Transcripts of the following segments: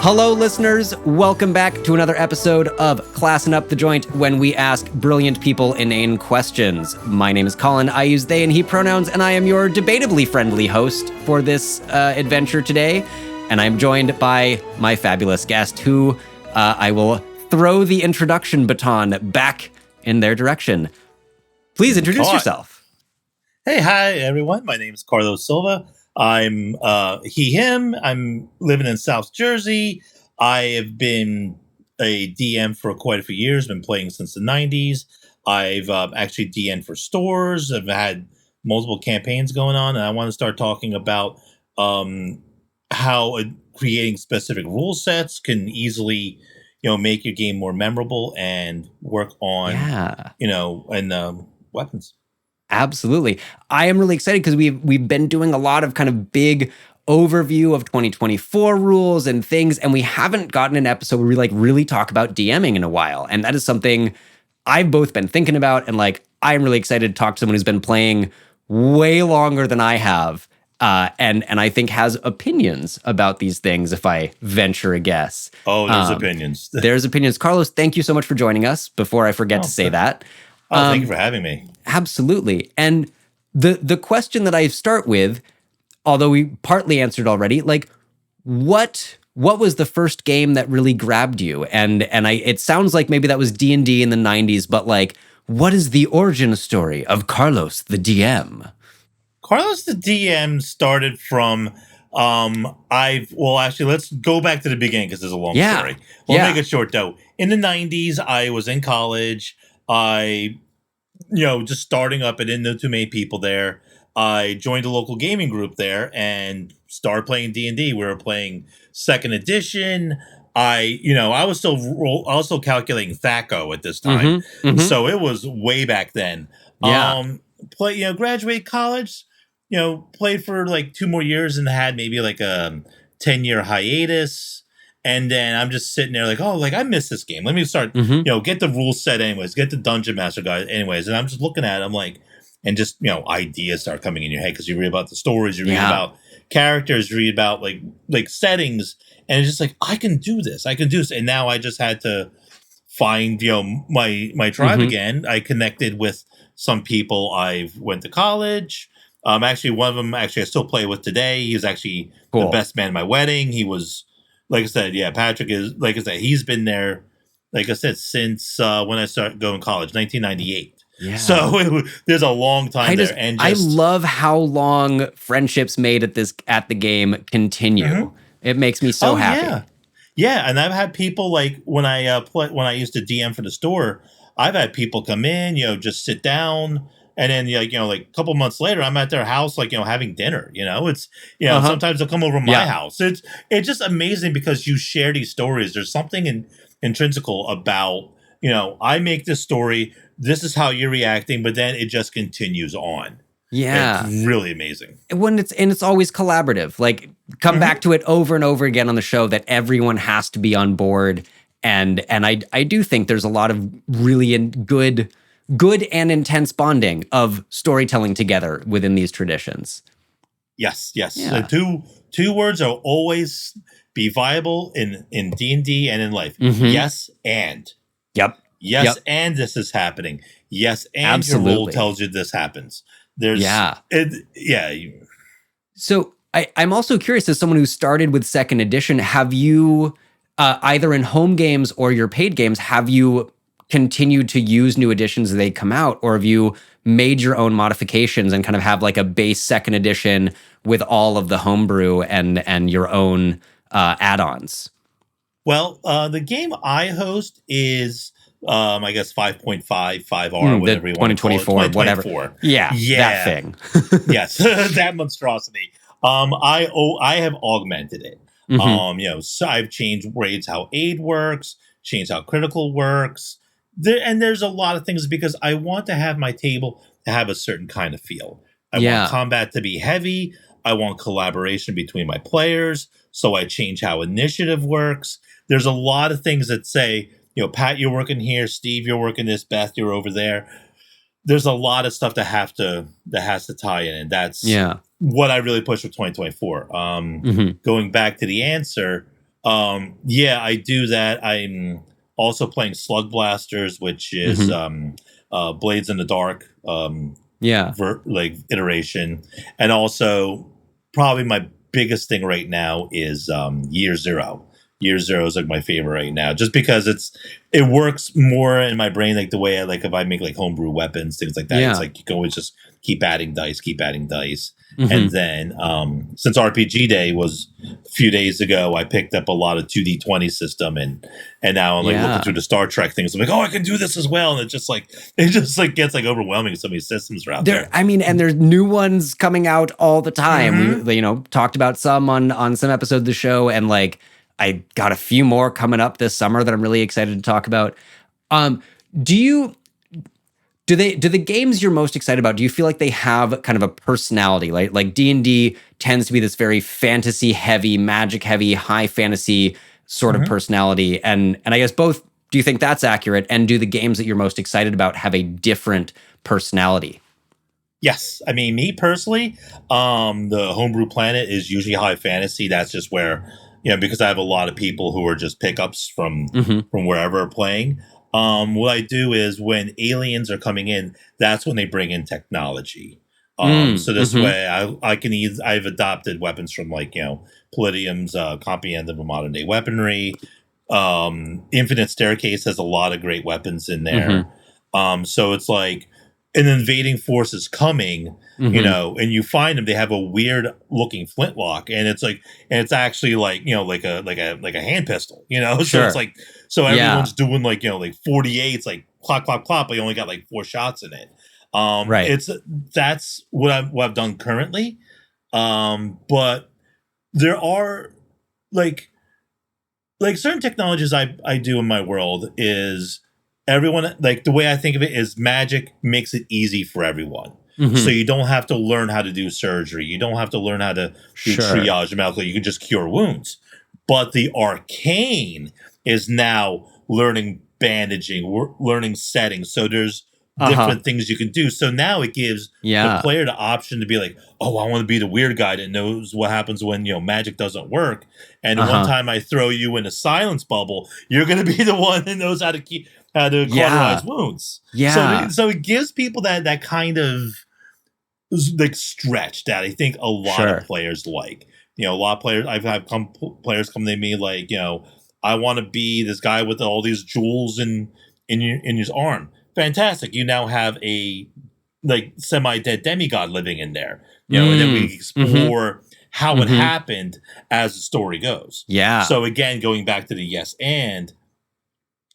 Hello, listeners. Welcome back to another episode of Classin' Up the Joint, when we ask brilliant people inane questions. My name is Colin. I use they and he pronouns, and I am your debatably friendly host for this adventure today. And I'm joined by my fabulous guest, who I will throw the introduction baton back in their direction. Please introduce yourself. Hey, hi, everyone. My name is CARLOS Silva. I'm he, him. I'm living in South Jersey. I have been a DM for quite a few years, been playing since the 90s. I've actually DM'd for stores. I've had multiple campaigns going on, and I want to start talking about how creating specific rule sets can easily, make your game more memorable and work on, weapons. Absolutely. I am really excited because we've been doing a lot of kind of big overview of 2024 rules and things, and we haven't gotten an episode where we really talk about DMing in a while. And that is something I've both been thinking about, and I'm really excited to talk to someone who's been playing way longer than I have, and I think has opinions about these things, if I venture a guess. Oh, there's opinions. There's opinions. CARLOS, thank you so much for joining us, before I forget to say that. Thank you for having me. Absolutely. And the question that I start with, although we partly answered already, what was the first game that really grabbed you? And it sounds like maybe that was D&D in the 90s, but what is the origin story of CARLOS the DM? CARLOS the DM started from let's go back to the beginning because there's a long story. We'll make it short though. In the 90s, I was in college. I, just starting up. I didn't know too many people there. I joined a local gaming group there and started playing D&D. We were playing second edition. I was still also calculating THACO at this time. So it was way back then. Graduated college, played for 2 more years and had maybe a 10-year hiatus. And then I'm just sitting there I miss this game. Let me start, get the rules set anyways, get the Dungeon Master guide anyways. And I'm just looking at it, and just, ideas start coming in your head because you read about the stories, you read about characters, you read about settings. And it's just I can do this. And now I just had to find, my tribe again. I connected with some people I went to college. Actually, one of them, I still play with today. He was actually the best man at my wedding. He was... Like I said, Patrick is, he's been there, since when I started going to college, 1998. Yeah. So there's a long time there. And I love how long friendships made at the game continue. It makes me so happy. Yeah, and I've had people when I used to DM for the store, I've had people come in, just sit down. And then, a couple months later, I'm at their house, having dinner. It's, sometimes they'll come over to my house. It's just amazing because you share these stories. There's something intrinsical about, I make this story. This is how you're reacting, but then it just continues on. Yeah, it's really amazing. It's always collaborative. Come back to it over and over again on the show that everyone has to be on board. And I do think there's a lot of really good and intense bonding of storytelling together within these traditions. Yes. Yeah. So two words are always be viable in D&D and in life. Yes, and. Yep. Yes, and this is happening. Yes, and Absolutely. Your role tells you this happens. So I'm also curious, as someone who started with second edition, have you, either in home games or your paid games, have you continued to use new editions as they come out, or have you made your own modifications and kind of have a base second edition with all of the homebrew and your own add-ons? Well, the game I host is, I guess 5.5, 5R, whatever you want to call it. 2024, whatever. Yeah, that thing. Yes, that monstrosity. I have augmented it. So I've changed ways how aid works, changed how critical works. There's a lot of things because I want to have my table to have a certain kind of feel. I want combat to be heavy. I want collaboration between my players. So I change how initiative works. There's a lot of things that say, Pat, you're working here. Steve, you're working this. Beth, you're over there. There's a lot of stuff that has to tie in. And that's what I really push for 2024. Going back to the answer, Yeah, I do that. I'm also playing Slug Blasters, which is Hmm. Blades in the Dark, Yeah. like iteration, and also probably my biggest thing right now is Year Zero. Year Zero is like my favorite right now, just because it works more in my brain, like the way I like if I make like homebrew weapons, things like that. It's Yeah. like you can always just keep adding dice. And Hmm. then since RPG Day was a few days ago, I picked up a lot of 2D20 system, and now I'm like looking Yeah. through the Star Trek things. I'm like, oh, I can do this as well, and it just gets like overwhelming. So many systems are out there. I mean, and there's new ones coming out all the time. Mm-hmm. We, talked about some on some episodes of the show, and like I got a few more coming up this summer that I'm really excited to talk about. Um, do you do the games you're most excited about? Do you feel like they have kind of a personality? Like D&D tends to be this very fantasy heavy, magic heavy, high fantasy sort of Mm-hmm. personality, and I guess both. Do you think that's accurate? And do the games that you're most excited about have a different personality? Yes, I mean me personally, the Homebrew Planet is usually high fantasy. That's just where because I have a lot of people who are just pickups from Hmm. wherever playing. What I do is when aliens are coming in, that's when they bring in technology. So this Mm-hmm. way, I can use. I've adopted weapons from like Palladium's comprehensive of modern day weaponry. Infinite Staircase has a lot of great weapons in there. Mm-hmm. So it's like an invading force is coming, Mm-hmm. and you find them. They have a weird looking flintlock, and it's actually like like a hand pistol, So it's Sure. like Yeah. everyone's doing like like 48s, like clock clock clock, but you only got like 4 shots in it. Right. It's That's what I've done currently. But there are like certain technologies I do in my world is everyone, like the way I think of it is magic makes it easy for everyone. So Mm-hmm. you don't have to learn how to do surgery. You don't have to learn how to do Sure. triage medically. You can just cure wounds. But the arcane is now learning bandaging, learning settings. So there's Uh-huh. different things you can do. So now it gives the Yeah. player the option to be like, oh, I want to be the weird guy that knows what happens when magic doesn't work. And one Uh-huh. time I throw you in a silence bubble, you're going to be the one that knows how to cauterize Yeah. wounds. Yeah. So it gives people that kind of like stretch that I think a lot of Sure. players like. A lot of players I've had players come to me like, I want to be this guy with all these jewels in his arm. Fantastic! You now have a like semi-dead demigod living in there. And then we Mm. Mm-hmm. explore how it Mm-hmm. happened as the story goes. Yeah. So again, going back to the yes and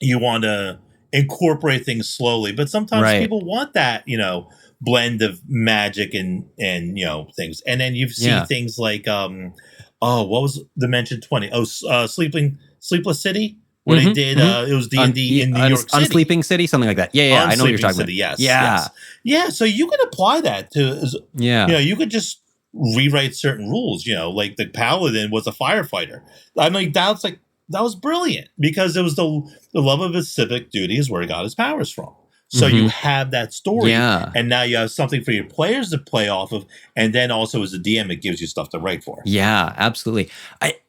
you want to incorporate things slowly, but sometimes Right. people want that blend of magic and things. And then you see Yeah. things like oh, what was Dimension 20? Oh, Sleepless City, where they Mm-hmm. did Mm-hmm. it was D&D in New York City. Unsleeping City, something like that. Yeah. Yeah. I know what you're Unsleeping talking about. City, yes, Yeah. yes. Yeah, so you can apply that to Yeah. you could just rewrite certain rules, like the paladin was a firefighter. I mean, that was brilliant because it was the love of his civic duty is where he got his powers from. So you Mm-hmm. have that story, Yeah. and now you have something for your players to play off of, and then also as a DM, it gives you stuff to write for. Yeah, absolutely.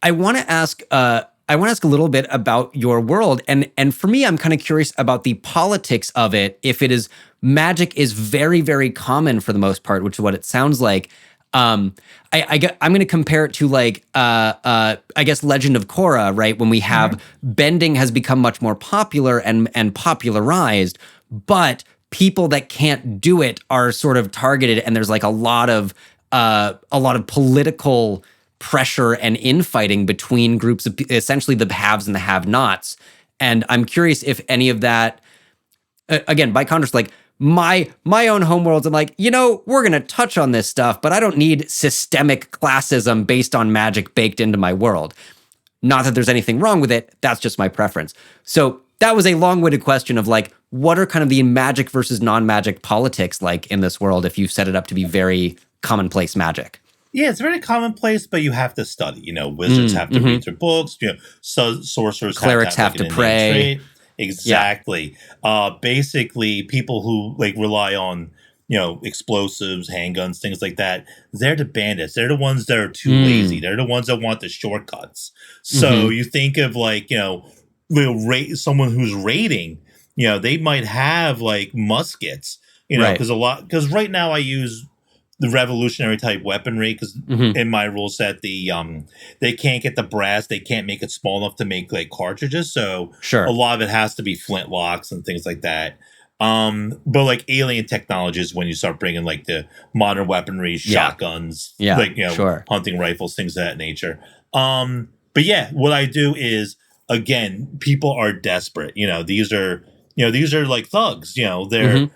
I want to ask I want to ask a little bit about your world, and for me I'm kind of curious about the politics of it. If it is magic is very very common for the most part, which is what it sounds like. Um I'm going to compare it to like I guess Legend of Korra, right? When we have bending has become much more popular and popularized, but people that can't do it are sort of targeted, and there's like a lot of political pressure and infighting between groups of essentially the haves and the have-nots. And I'm curious if any of that, again, by contrast, like my own homeworlds, I'm like, we're gonna touch on this stuff, but I don't need systemic classism based on magic baked into my world. Not that there's anything wrong with it. That's just my preference. So that was a long-winded question of like, what are kind of the magic versus non-magic politics like in this world if you set it up to be very commonplace magic? Yeah, it's very commonplace, but you have to study. Wizards Mm, have to hmm. read their books. So sorcerers have to Clerics have like have an to innate pray. trait. Yeah. Exactly. Basically, people who like rely on explosives, handguns, things like that. They're the bandits. They're the ones that are too lazy. They're the ones that want the shortcuts. So you think of someone who's raiding, they might have like muskets, Right. because right now I use the revolutionary type weaponry because in my rule set they can't get the brass, they can't make it small enough to make like cartridges, so Sure. a lot of it has to be flintlocks and things like that. But like alien technologies, when you start bringing like the modern weaponry, shotguns, sure. hunting rifles, things of that nature. But yeah, what I do is, again, people are desperate. These are like thugs. They're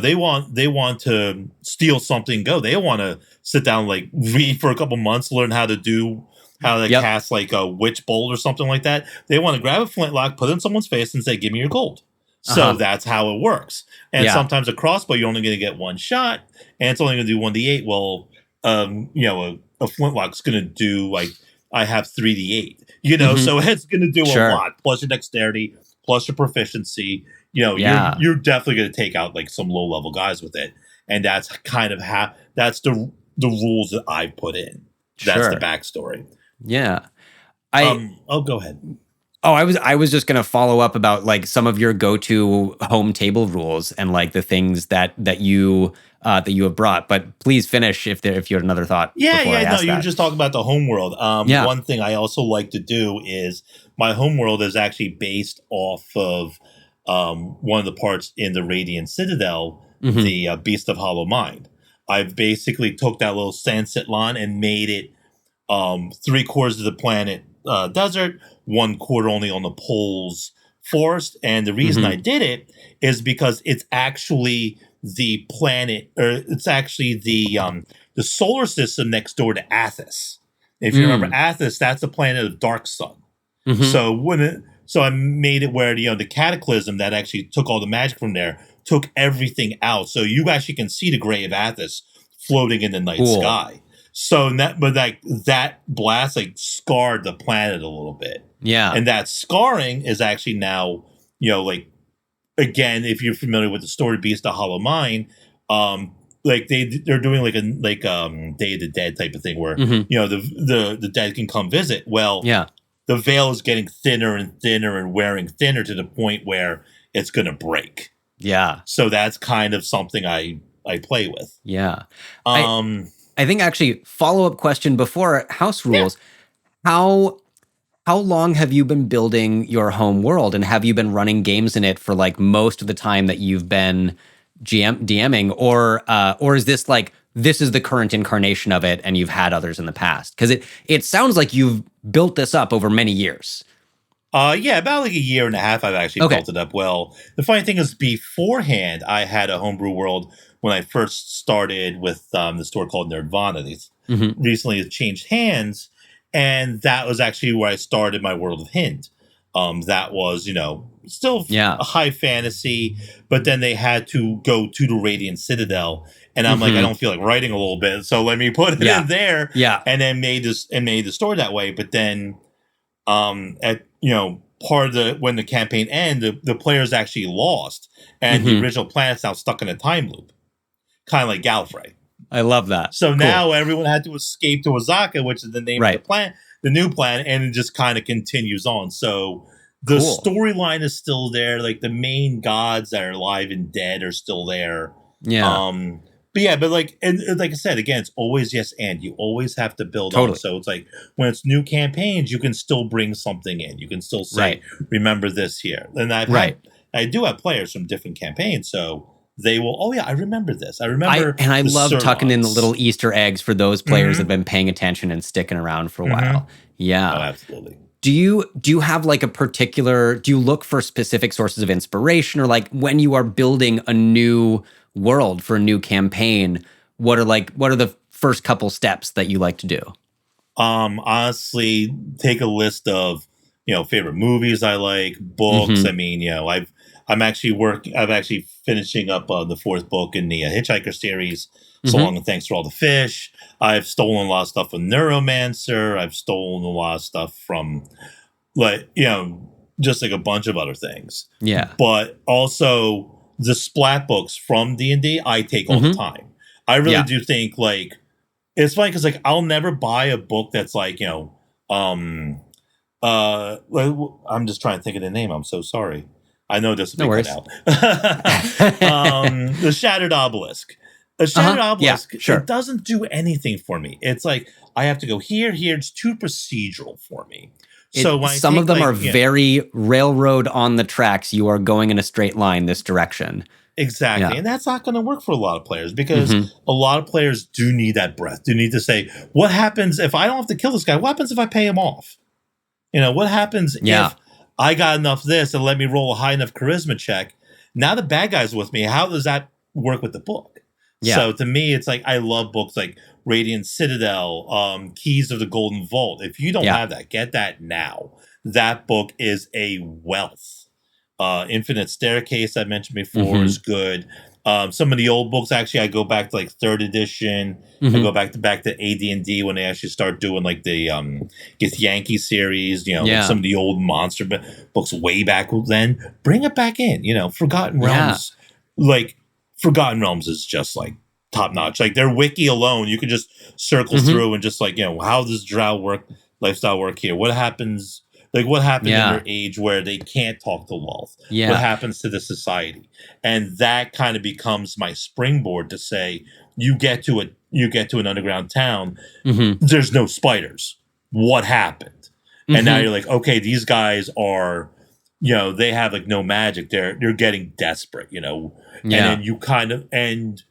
they want to steal something. They want to sit down, like read for a couple months, learn how to cast like a witch bolt or something like that. They want to grab a flintlock, put it in someone's face, and say, "Give me your gold." So that's how it works. And sometimes a crossbow, you're only going to get one shot, and it's only going to do 1d8. Well, a flintlock's going to do like, I have 3d8. So it's going to do a lot, plus your dexterity, plus your proficiency. You're definitely going to take out like some low level guys with it, and that's kind of that's the rules that I've put in. That's the backstory. Yeah. Go ahead. Oh, I was just going to follow up about like some of your go-to home table rules and like the things that you have brought. But please finish if you had another thought. You were just talking about the home world. One thing I also like to do is, my home world is actually based off of one of the parts in the Radiant Citadel, the Beast of Hollow Mind. I've basically took that little Sunset line and made it 3/4 of the planet desert, 1/4 only on the poles forest. And the reason I did it is because it's actually the planet, or it's actually the solar system next door to Athos. If you remember Athos, that's the planet of Dark Sun. So I made it where the cataclysm that actually took all the magic from there took everything out. So you actually can see the Gray of Athos floating in the night sky. So that blast like scarred the planet a little bit. Yeah. And that scarring is actually now, like, again, if you're familiar with the story Beast of Hollow Mind, like they're doing like Day of the Dead type of thing where the dead can come visit. Well, the veil is getting thinner and thinner and wearing thinner to the point where it's going to break. Yeah. So that's kind of something I play with. Yeah. I think actually, follow-up question before house rules. How long have you been building your home world, and have you been running games in it for like most of the time that you've been DMing, or is this like, this is the current incarnation of it and you've had others in the past? Because it sounds like you've built this up over many years. About like a year and a half I've actually built it up. Well, the funny thing is, beforehand I had a homebrew world when I first started with the store called Nerdvana. These recently has changed hands, and that was actually where I started my world of Hind. That was, still a high fantasy, but then they had to go to the Radiant Citadel, and I'm like, I don't feel like writing a little bit, so let me put it in there. And then made the store that way. But then part of when the campaign ended, the players actually lost, and the original planet's now stuck in a time loop, kind of like Gallifrey. I love that. So now everyone had to escape to Azaka, which is the name of the planet, the new planet, and it just kind of continues on. So the storyline is still there. Like the main gods that are alive and dead are still there. Yeah. But like I said, again, it's always yes, and you always have to build on. So it's like when it's new campaigns, you can still bring something in. You can still say, remember this here. And I do have players from different campaigns, so they will, I remember this. I remember. I love tucking in the little Easter eggs for those players that have been paying attention and sticking around for a while. Yeah. Oh, absolutely. Do you have like do you look for specific sources of inspiration, or like when you are building a new world for a new campaign, what are the first couple steps that you like to do? Honestly, take a list of, favorite movies I like, books. I mean, I'm actually finishing up the fourth book in the Hitchhiker series, So Long and Thanks for All the Fish. I've stolen a lot of stuff from Neuromancer. I've stolen a lot of stuff from, like, just like a bunch of other things. Yeah. But also, the splat books from D&D, I take all the time. I really do think, like, it's funny because, like, I'll never buy a book that's like, like, I'm just trying to think of the name. I'm so sorry. I know this will be cut out. The Shattered Obelisk. The Shattered Obelisk, it doesn't do anything for me. It's like, I have to go here. It's too procedural for me. So some of them are very railroad on the tracks. You are going in a straight line this direction. Exactly. Yeah. And that's not going to work for a lot of players because a lot of players do need that breath. Do need to say, what happens if I don't have to kill this guy? What happens if I pay him off? What happens if I got enough this and let me roll a high enough charisma check? Now the bad guy's with me. How does that work with the book? Yeah. So to me, it's like, I love books like Radiant Citadel, Keys of the Golden Vault. If you don't have that, get that now. That book is a wealth. Infinite Staircase, I mentioned before, is good. Some of the old books, actually, I go back to like 3rd edition. I go back to AD&D when they actually start doing like the Yankee series. Like some of the old monster books way back then. Bring it back in. Forgotten Realms. Like, Forgotten Realms is just like top notch. Like, their wiki alone, you can just circle through and just like, how does drow lifestyle work here? What happens? Like, what happened in their age where they can't talk to Lolth? What happens to the society? And that kind of becomes my springboard to say, you get to an underground town, there's no spiders. What happened? And now you're like, okay, these guys are, they have like no magic. They're getting desperate, and then you kind of, and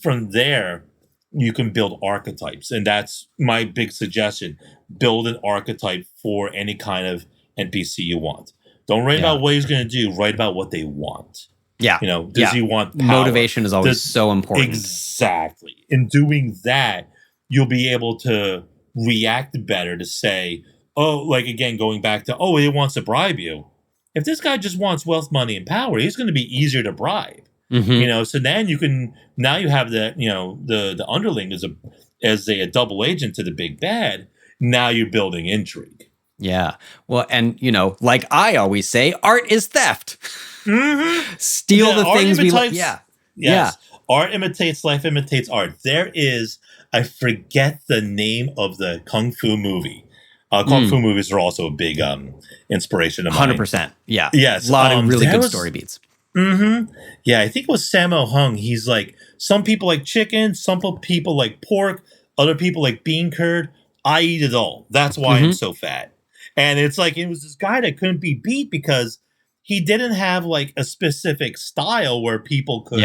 from there, you can build archetypes. And that's my big suggestion. Build an archetype for any kind of NPC you want. Don't write about what he's going to do. Write about what they want. Yeah. Does he want power? Motivation is always so important. Exactly. In doing that, you'll be able to react better to say, like, again, going back to, he wants to bribe you. If this guy just wants wealth, money, and power, he's going to be easier to bribe. So then you have the underling as a double agent to the big bad. Now you're building intrigue. Yeah. Well, and like I always say, art is theft. Steal the things we like. Yeah. Yes. Art imitates life, imitates art. There is, I forget the name of the Kung Fu movie. Kung Fu movies are also a big inspiration of mine. 100%. Yeah. Yes. A lot of really good story beats. Yeah, I think it was Sammo Hung. He's like, some people like chicken, some people like pork, other people like bean curd. I eat it all. That's why I'm so fat. And it's like, it was this guy that couldn't be beat because he didn't have like a specific style where people could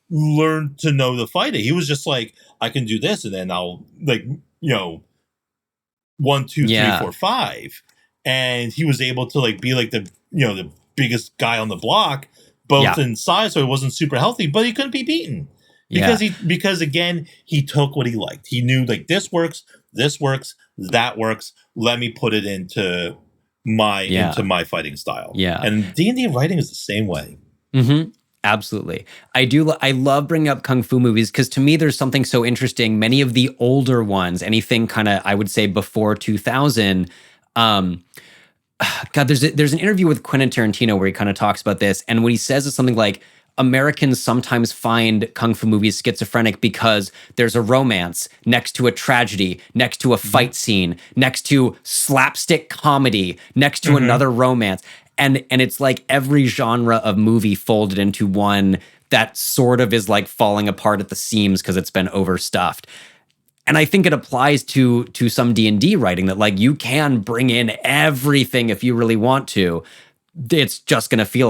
learn to know the fighting. He was just like, I can do this, and then I'll 1, 2, 3, 4, 5. And he was able to like be like the biggest guy on the block, both in size, so he wasn't super healthy, but he couldn't be beaten. Because again, he took what he liked. He knew like this works, that works. Let me put it into my fighting style. Yeah. And D&D writing is the same way. Absolutely. I love bringing up Kung Fu movies because to me there's something so interesting. Many of the older ones, anything kind of, I would say before 2000, there's an interview with Quentin Tarantino where he kind of talks about this, and what he says is something like, Americans sometimes find Kung Fu movies schizophrenic because there's a romance next to a tragedy, next to a fight scene, next to slapstick comedy, next to another romance. And it's like every genre of movie folded into one that sort of is like falling apart at the seams because it's been overstuffed. And I think it applies to some D&D writing that like you can bring in everything if you really want to. It's just going to feel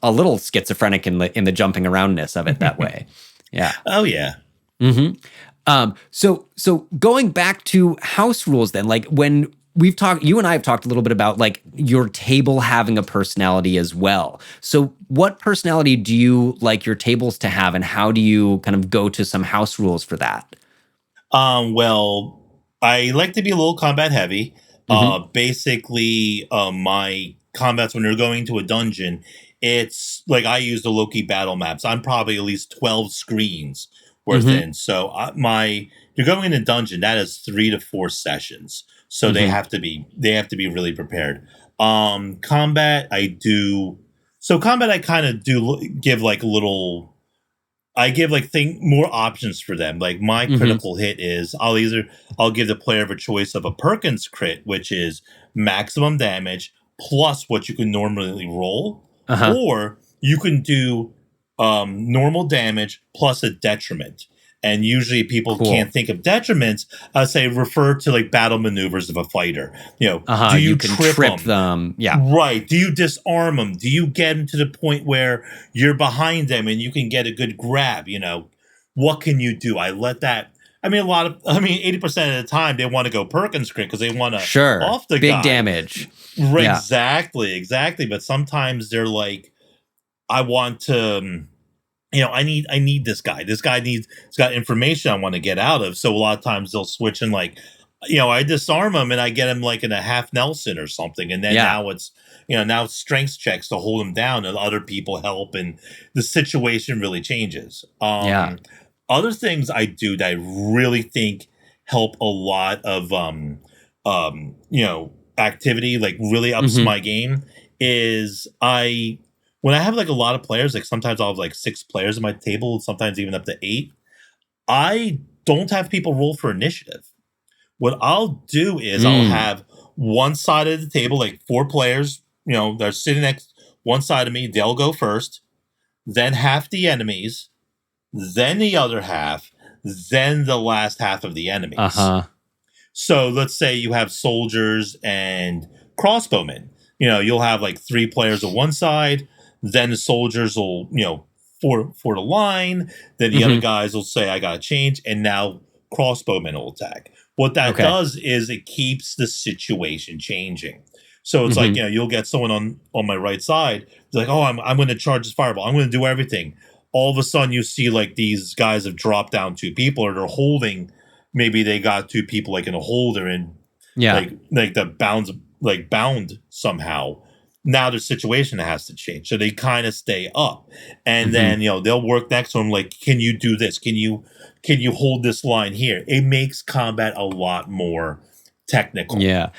a little schizophrenic in the jumping aroundness of it that way. Yeah. Oh yeah. So going back to house rules then, like when we've talked, you and I have talked a little bit about like your table having a personality as well. So what personality do you like your tables to have, and how do you kind of go to some house rules for that? Well, I like to be a little combat heavy. Basically, my combats when you're going to a dungeon, it's like I use the Loki battle maps. I'm probably at least 12 screens worth in. So you're going in a dungeon, that is 3 to 4 sessions. So they have to be really prepared. Combat, I do So combat, I kind of do give like a little. I give like more options for them. Like my critical hit is I'll give the player a choice of a Perkins crit, which is maximum damage plus what you can normally roll, or you can do normal damage plus a detriment. And usually people can't think of detriments. I say refer to like battle maneuvers of a fighter. Do you can trip them? Yeah. Right. Do you disarm them? Do you get them to the point where you're behind them and you can get a good grab? What can you do? I let that. 80% of the time they want to go Perkins crit because they want to off the big guy. Damage. Right, yeah. Exactly. But sometimes they're like, I want to. I need this guy. This guy he's got information I want to get out of. So a lot of times they'll switch and like, I disarm him and I get him like in a half Nelson or something. And then now it's, now it's strength checks to hold him down and other people help and the situation really changes. Other things I do that I really think help a lot of, activity, like really ups my game is when I have like a lot of players, like sometimes I'll have like 6 players at my table, sometimes even up to 8. I don't have people roll for initiative. What I'll do is I'll have one side of the table, like 4 players, they're sitting next one side of me. They'll go first, then half the enemies, then the other half, then the last half of the enemies. So let's say you have soldiers and crossbowmen. You'll have like 3 players on one side. Then the soldiers will, for the line. Then the other guys will say, I got to change. And now crossbowmen will attack. What that does is it keeps the situation changing. So it's like, you'll get someone on my right side. They're like, oh, I'm going to charge this fireball. I'm going to do everything. All of a sudden you see like these guys have dropped down 2 people or they're holding. Maybe they got 2 people like in a holder and like the bound somehow. Now the situation has to change. So they kind of stay up. And then, they'll work next to them like, can you do this? Can you hold this line here? It makes combat a lot more technical. Yeah.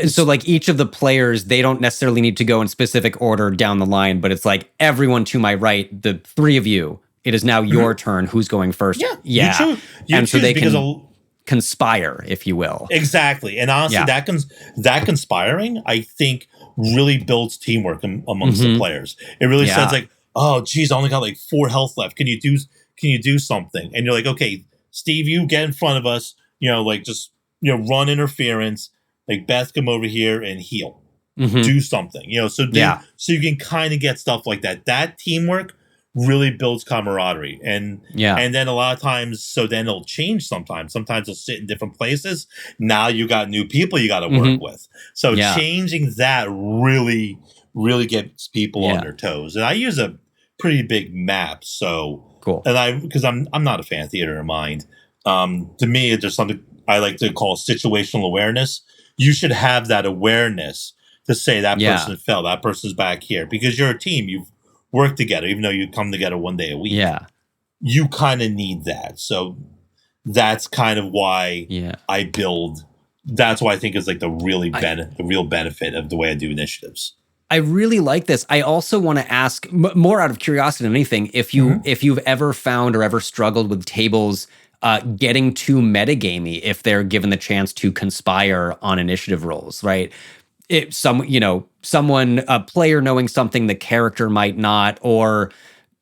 So like each of the players, they don't necessarily need to go in specific order down the line, but it's like everyone to my right, the 3 of you, it is now your turn. Who's going first? Yeah. You so they can conspire, if you will. Exactly. And honestly, that conspiring, I think, really builds teamwork amongst the players. It really says like, oh, geez, I only got like 4 health left. Can you do something? And you're like, okay, Steve, you get in front of us, like just, run interference, like Beth, come over here and heal, do something, so you can kind of get stuff like that. That teamwork really builds camaraderie. And then a lot of times, so then it'll change sometimes. Sometimes they'll sit in different places. Now you got new people you got to work with. So changing that really, really gets people on their toes. And I use a pretty big map. So cool. And because I'm not a fan of theater of mind. To me, there's something I like to call situational awareness. You should have that awareness to say that person fell, that person's back here, because you're a team. You've work together, even though you come together one day a week. You kind of need that. So that's kind of why I build. That's why I think is like the real benefit of the way I do initiatives. I really like this. I also want to ask more out of curiosity than anything, if you've ever found or ever struggled with tables getting too metagamey if they're given the chance to conspire on initiative rolls, right? A player knowing something the character might not, or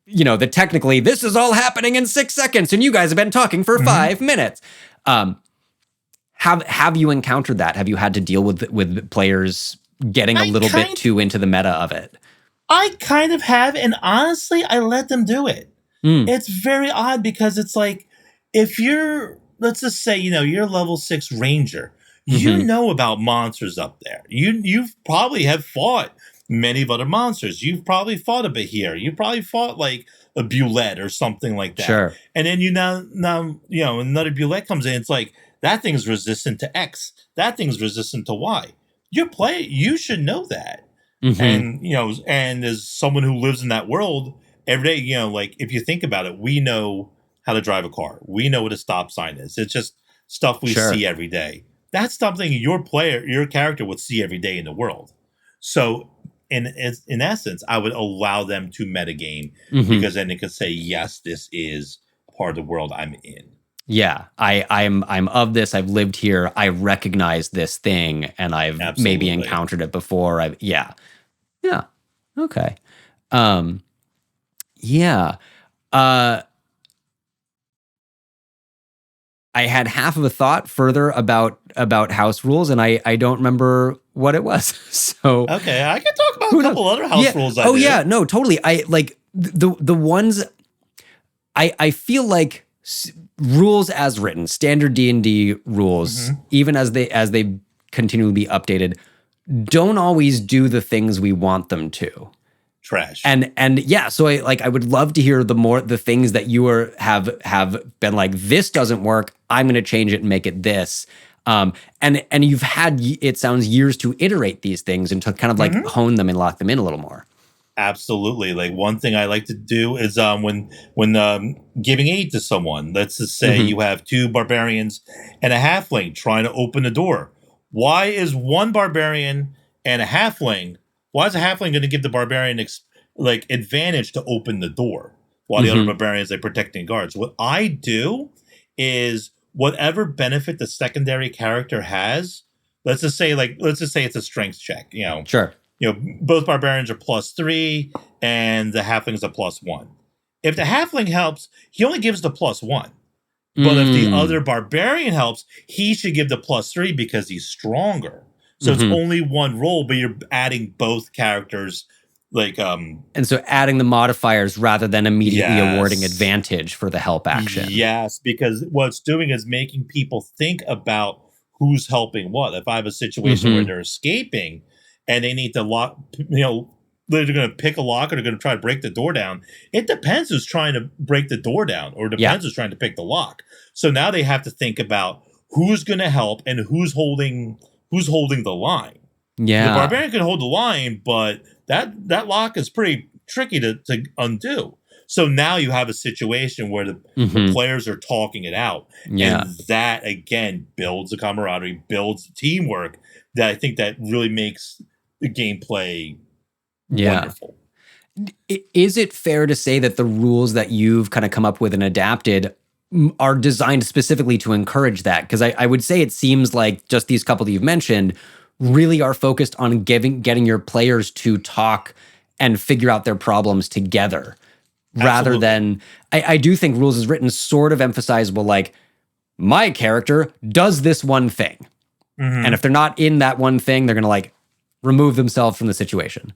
that technically this is all happening in 6 seconds and you guys have been talking for 5 minutes. Have you encountered that? Have you had to deal with players getting a little bit too into the meta of it? I kind of have, and honestly, I let them do it. It's very odd because it's like, if let's just say, you're level 6 ranger, you know about monsters up there. You've probably have fought many of other monsters. You've probably fought a Bahir. You probably fought like a Bulette or something like that. Sure. And then now another Bulette comes in. It's like, that thing's resistant to X. That thing's resistant to Y. You should know that. And and as someone who lives in that world every day, like if you think about it, we know how to drive a car. We know what a stop sign is. It's just stuff we see every day. That's something your character would see every day in the world. So in essence, I would allow them to metagame Mhm. because then they could say, yes, this is part of the world I'm in. Yeah, I'm of this. I've lived here. I recognize this thing, and I've maybe Absolutely. encountered it before. Yeah. Okay. Um, yeah. Uh, I had half of a thought further about house rules, and I don't remember what it was. So Okay, I can talk about who a knows? couple other house Yeah. rules I Oh did. yeah. No, totally. I like the ones. I feel like rules as written, standard D&D rules, even as they continually be updated, don't always do the things we want them to. Trash. And yeah, so I would love to hear the things that you have been like, this doesn't work, I'm going to change it and make it this. And you've had, it sounds, years to iterate these things and to kind of like hone them and lock them in a little more. Absolutely. Like one thing I like to do is when giving aid to someone, let's just say you have two barbarians and a halfling trying to open the door. Why is one barbarian and a halfling? Why is a halfling going to give the barbarian advantage to open the door while the other barbarians are protecting guards? What I do is whatever benefit the secondary character has. Let's just say it's a strength check. Sure. Both barbarians are +3 and the halfling's a +1. If the halfling helps, he only gives the +1. But if the other barbarian helps, he should give the +3 because he's stronger. So it's only one roll, but you're adding both characters and so adding the modifiers rather than immediately awarding advantage for the help action. Yes, because what it's doing is making people think about who's helping what. If I have a situation where they're escaping and they need to lock, they're going to pick a lock or they're going to try to break the door down. It depends who's trying to break the door down or depends who's trying to pick the lock. So now they have to think about who's going to help and who's holding the line. Yeah. The barbarian can hold the line, but that lock is pretty tricky to undo. So now you have a situation where the players are talking it out. Yeah. And that, again, builds the camaraderie, builds the teamwork that I think that really makes the gameplay wonderful. Is it fair to say that the rules that you've kind of come up with and adapted are designed specifically to encourage that? Because I would say it seems like just these couple that you've mentioned really are focused on getting your players to talk and figure out their problems together. Rather than, I do think rules as written sort of emphasize, well, like, my character does this one thing. And if they're not in that one thing, they're going to like remove themselves from the situation.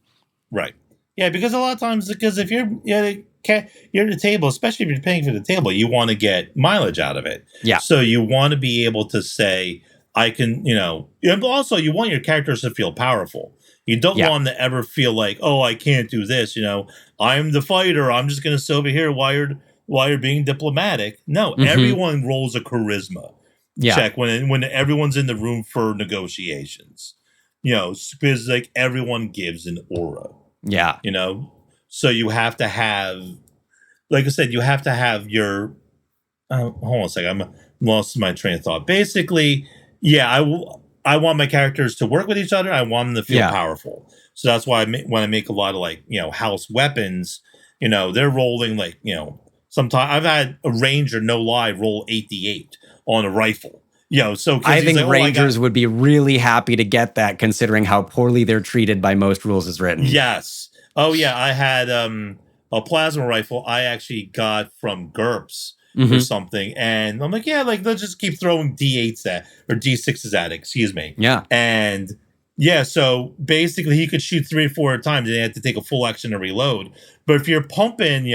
Right. Yeah, because a lot of times, because if you're at the table, especially if you're paying for the table, you want to get mileage out of it. Yeah. So you want to be able to say, I can, and also you want your characters to feel powerful. You don't want them to ever feel like, oh, I can't do this. I'm the fighter. I'm just going to sit over here while you're being diplomatic. No, everyone rolls a charisma check when everyone's in the room for negotiations. Because like everyone gives an aura. Yeah. So you have to have, like I said, you have to have your. Hold on a second, I'm lost my train of thought. Basically, I want my characters to work with each other. I want them to feel powerful. So that's why when I make a lot of house weapons, they're rolling sometimes I've had a ranger, no lie, roll 8d8 on a rifle. So I think rangers would be really happy to get that, considering how poorly they're treated by most rules as written. Yes. Oh yeah, I had a plasma rifle I actually got from GURPS or something, and I'm like, let's just keep throwing D8s or D6s at it. Excuse me. Yeah. And so basically he could shoot 3 or 4 times and they had to take a full action to reload. But if you're pumping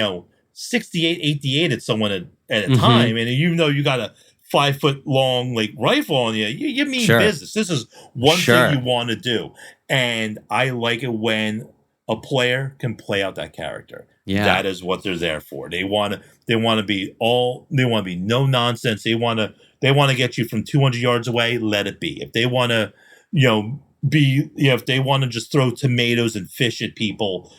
68, 88 at someone at a time, and you got a 5-foot long rifle on you mean business. This is one thing you want to do. And I like it when a player can play out that character. Yeah. That is what they're there for. They want to be no nonsense. They want to get you from 200 yards away, let it be. If they want to, if they want to just throw tomatoes and fish at people,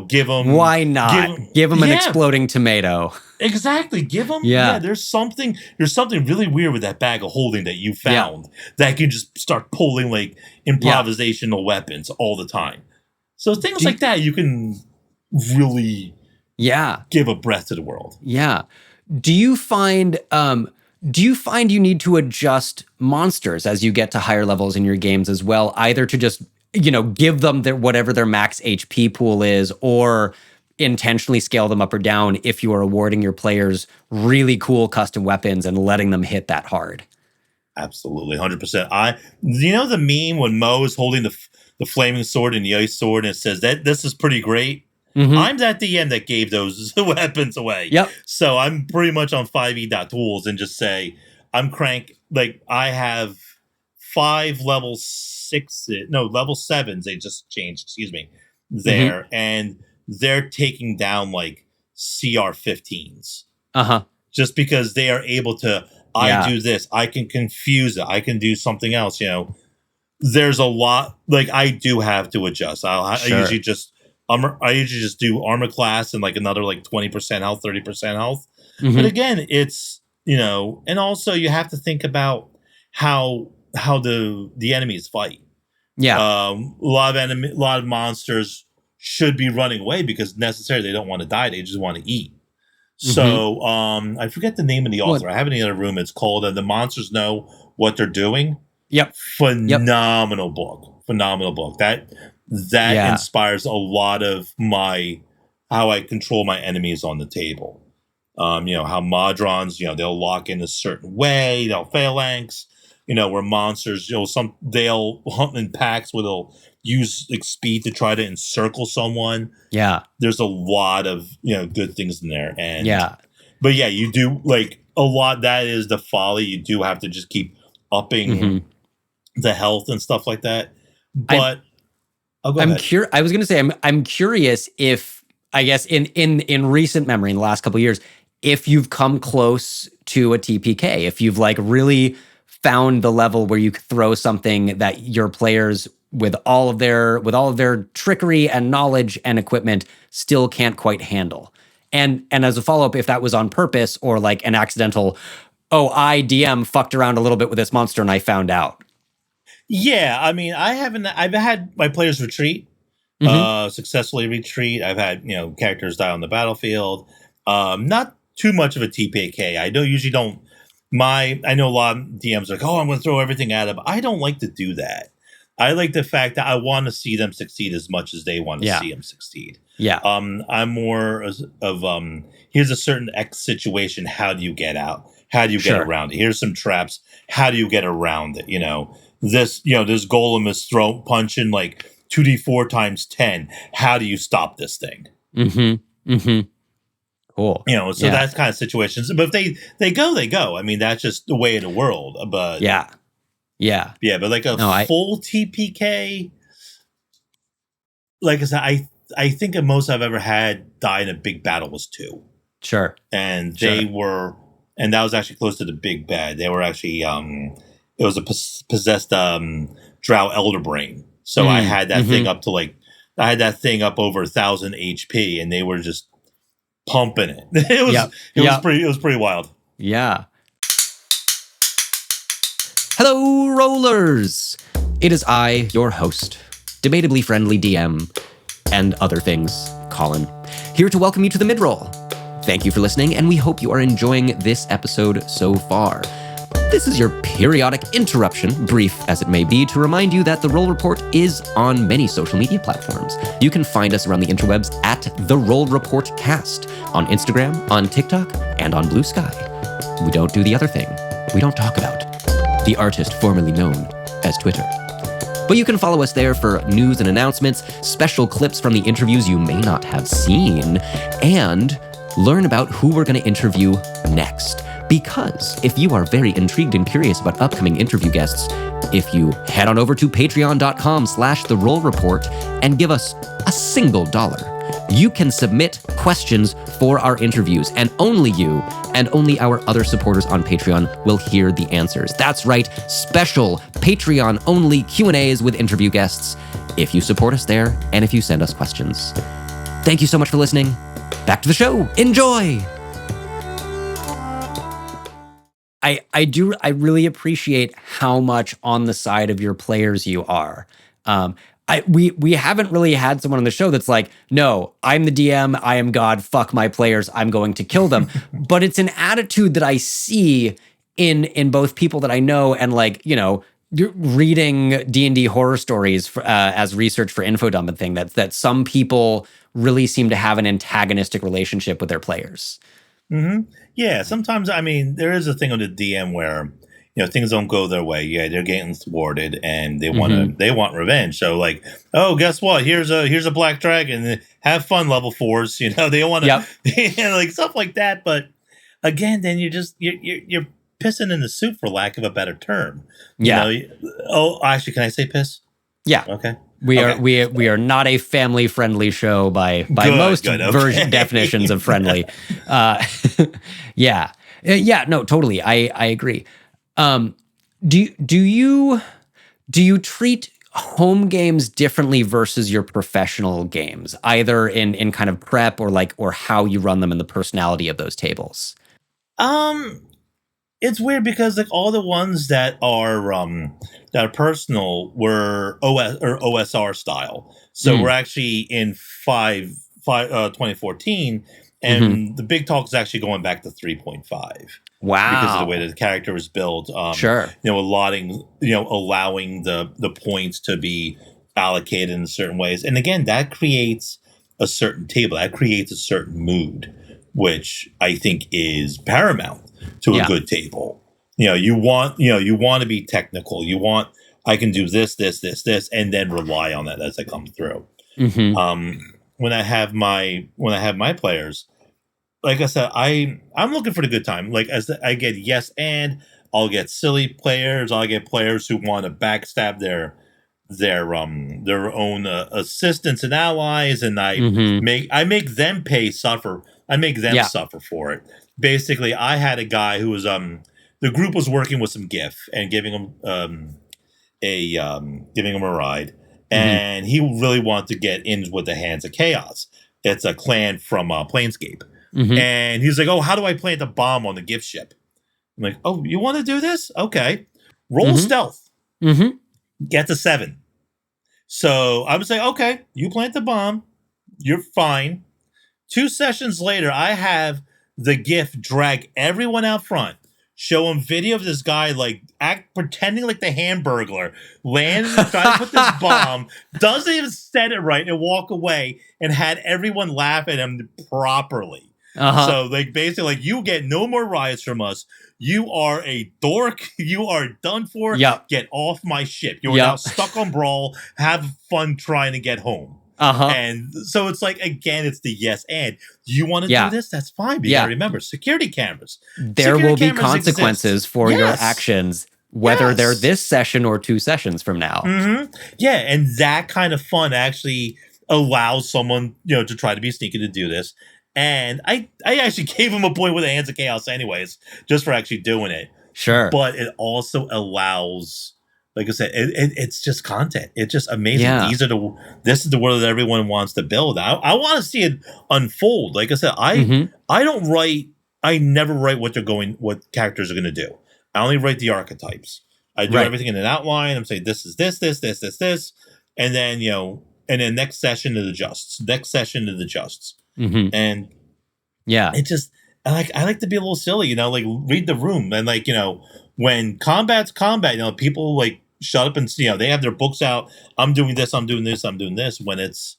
give them. Why not? Give them an exploding tomato. Exactly. Give them. Yeah. There's something really weird with that bag of holding that you found that can just start pulling improvisational weapons all the time. So things like that, you can really give a breath to the world. Yeah. Do you find you need to adjust monsters as you get to higher levels in your games as well, either to just, give them whatever their max HP pool is, or intentionally scale them up or down if you are awarding your players really cool custom weapons and letting them hit that hard? Absolutely, 100%. The meme when Mo is holding the flaming sword and the ice sword, and it says that this is pretty great. Mm-hmm. I'm that DM that gave those weapons away. Yep. So I'm pretty much on 5e.tools and just say I'm I have 5 level 7s. They just changed. Excuse me. There, mm-hmm. and they're taking down like CR 15s. Just because they are able to. I do this. I can confuse it. I can do something else. There's a lot. I do have to adjust. I usually just do armor class and another 20% health, 30% health. Mm-hmm. But again, it's and also you have to think about how the enemies fight. Yeah, a lot of monsters should be running away because necessarily they don't want to die. They just want to eat. So, I forget the name of the author. I have it in the other room. It's called The Monsters Know What They're Doing. Yep. Phenomenal book. Phenomenal book. That inspires a lot of how I control my enemies on the table. How Modrons, they'll lock in a certain way. They'll phalanx. Where monsters, they'll hunt in packs where they'll use speed to try to encircle someone. Yeah. There's a lot of, good things in there. And but you do a lot. That is the folly. You do have to just keep upping the health and stuff like that. But I was going to say, I'm curious if, I guess in recent memory, in the last couple of years, if you've come close to a TPK, if you've really found the level where you could throw something that your players, with all of their trickery and knowledge and equipment, still can't quite handle. And as a follow-up, if that was on purpose or an accidental, I DM fucked around a little bit with this monster and I found out. Yeah, I mean, I've had my players retreat, successfully retreat. I've had, characters die on the battlefield. Not too much of a TPK. I know a lot of DMs are I'm going to throw everything at them. I don't like to do that. I like the fact that I want to see them succeed as much as they want to see them succeed. Yeah. I'm more of here's a certain X situation. How do you get out? How do you get around it? Here's some traps. How do you get around it? This golem is punching 2d4 times 10. How do you stop this thing? Mm-hmm. Mm-hmm. Cool. That's kind of situations. But if they go, they go. I mean, that's just the way of the world. But yeah. But full TPK, like I said, I think the most I've ever had die in a big battle was 2. Sure. And they were, and that was actually close to the big bad. They were actually, it was a possessed Drow Elderbrain. So I had that thing up to I had that thing up over 1,000 HP, and they were just pumping it. It was pretty wild. Yeah. Hello, rollers! It is I, your host, debatably friendly DM, and other things, Colin, here to welcome you to the mid-roll. Thank you for listening, and we hope you are enjoying this episode so far. This is your periodic interruption, brief as it may be, to remind you that The Roll Report is on many social media platforms. You can find us around the interwebs at The Roll Report Cast, on Instagram, on TikTok, and on Blue Sky. We don't do the other thing. We don't talk about the artist formerly known as Twitter. But you can follow us there for news and announcements, special clips from the interviews you may not have seen, and learn about who we're going to interview next. Because if you are very intrigued and curious about upcoming interview guests, if you head on over to patreon.com/The Roll Report and give us a single $1, you can submit questions for our interviews, and only you and only our other supporters on Patreon will hear the answers. That's right, special Patreon-only Q&As with interview guests if you support us there and if you send us questions. Thank you so much for listening. Back to the show. Enjoy! I really appreciate how much on the side of your players you are. We haven't really had someone on the show that's like, no, I'm the DM, I am God, fuck my players, I'm going to kill them. But it's an attitude that I see in both people that I know, and like, you know, reading D&D horror stories as research for Infodump and thing, that some people really seem to have an antagonistic relationship with their players. Mm-hmm. Yeah, sometimes, I mean, there is a thing on the DM where, you know, things don't go their way. Yeah, they're getting thwarted and they want revenge. So like, oh, guess what? Here's a black dragon. Have fun, level 4s. You know, they want to, you know, like stuff like that. But again, then you're pissing in the soup, for lack of a better term. You know, oh, actually, can I say piss? Yeah. Okay. We are not a family friendly show by most version definitions of friendly. Yeah. No, totally. I agree. Do you treat home games differently versus your professional games, either in kind of prep or how you run them and the personality of those tables? It's weird because like all the ones that are personal were OSR style. So we're actually in 2014, and the big talk is actually going back to 3.5. Wow. Because of the way that the character was built. Sure. You know, allowing the points to be allocated in certain ways. And again, that creates a certain table. That creates a certain mood, which I think is paramount to a good table. You know, you want to be technical. You want, I can do this, and then rely on that as I come through. Mm-hmm. When I have my players, like I said, I'm looking for the good time. Like as I get yes, and I'll get silly players. I'll get players who want to backstab their own assistants and allies, and I make them suffer. I make them suffer for it. Basically, I had a guy who was the group was working with some GIF and giving him a ride, and he really wanted to get in with the Hands of Chaos. It's a clan from Planescape. And he's like, oh, how do I plant a bomb on the gift ship? I'm like, oh, you want to do this? Okay. Roll stealth. Get to 7. So I would say, okay, you plant the bomb. You're fine. 2 sessions later, I have the gift drag everyone out front, show them video of this guy like pretending like the Hamburglar, land, try to put this bomb, doesn't even set it right, and walk away, and had everyone laugh at him properly. So like basically, like, you get no more riots from us. You are a dork. You are done for. Get off my ship. You're now stuck on Brawl. Have fun trying to get home. And so it's like, again, it's the yes and. You want to do this? That's fine. But you gotta remember, security cameras. There will be consequences for your actions, whether they're this session or 2 sessions from now. Yeah, and that kind of fun actually allows someone, you know, to try to be sneaky to do this. And I actually gave him a point with the Hands of Chaos anyways, just for actually doing it. Sure. But it also allows, like I said, it's just content. It's just amazing. Yeah. This is the world that everyone wants to build. I want to see it unfold. Like I said, I never write what characters are going to do. I only write the archetypes. I do everything in an outline. I'm saying this is this. And then, you know, and then next session it adjusts. And it just, I like to be a little silly, you know, like read the room, and like, you know, when combat's combat, you know, people like shut up and, you know, they have their books out. I'm doing this. When it's,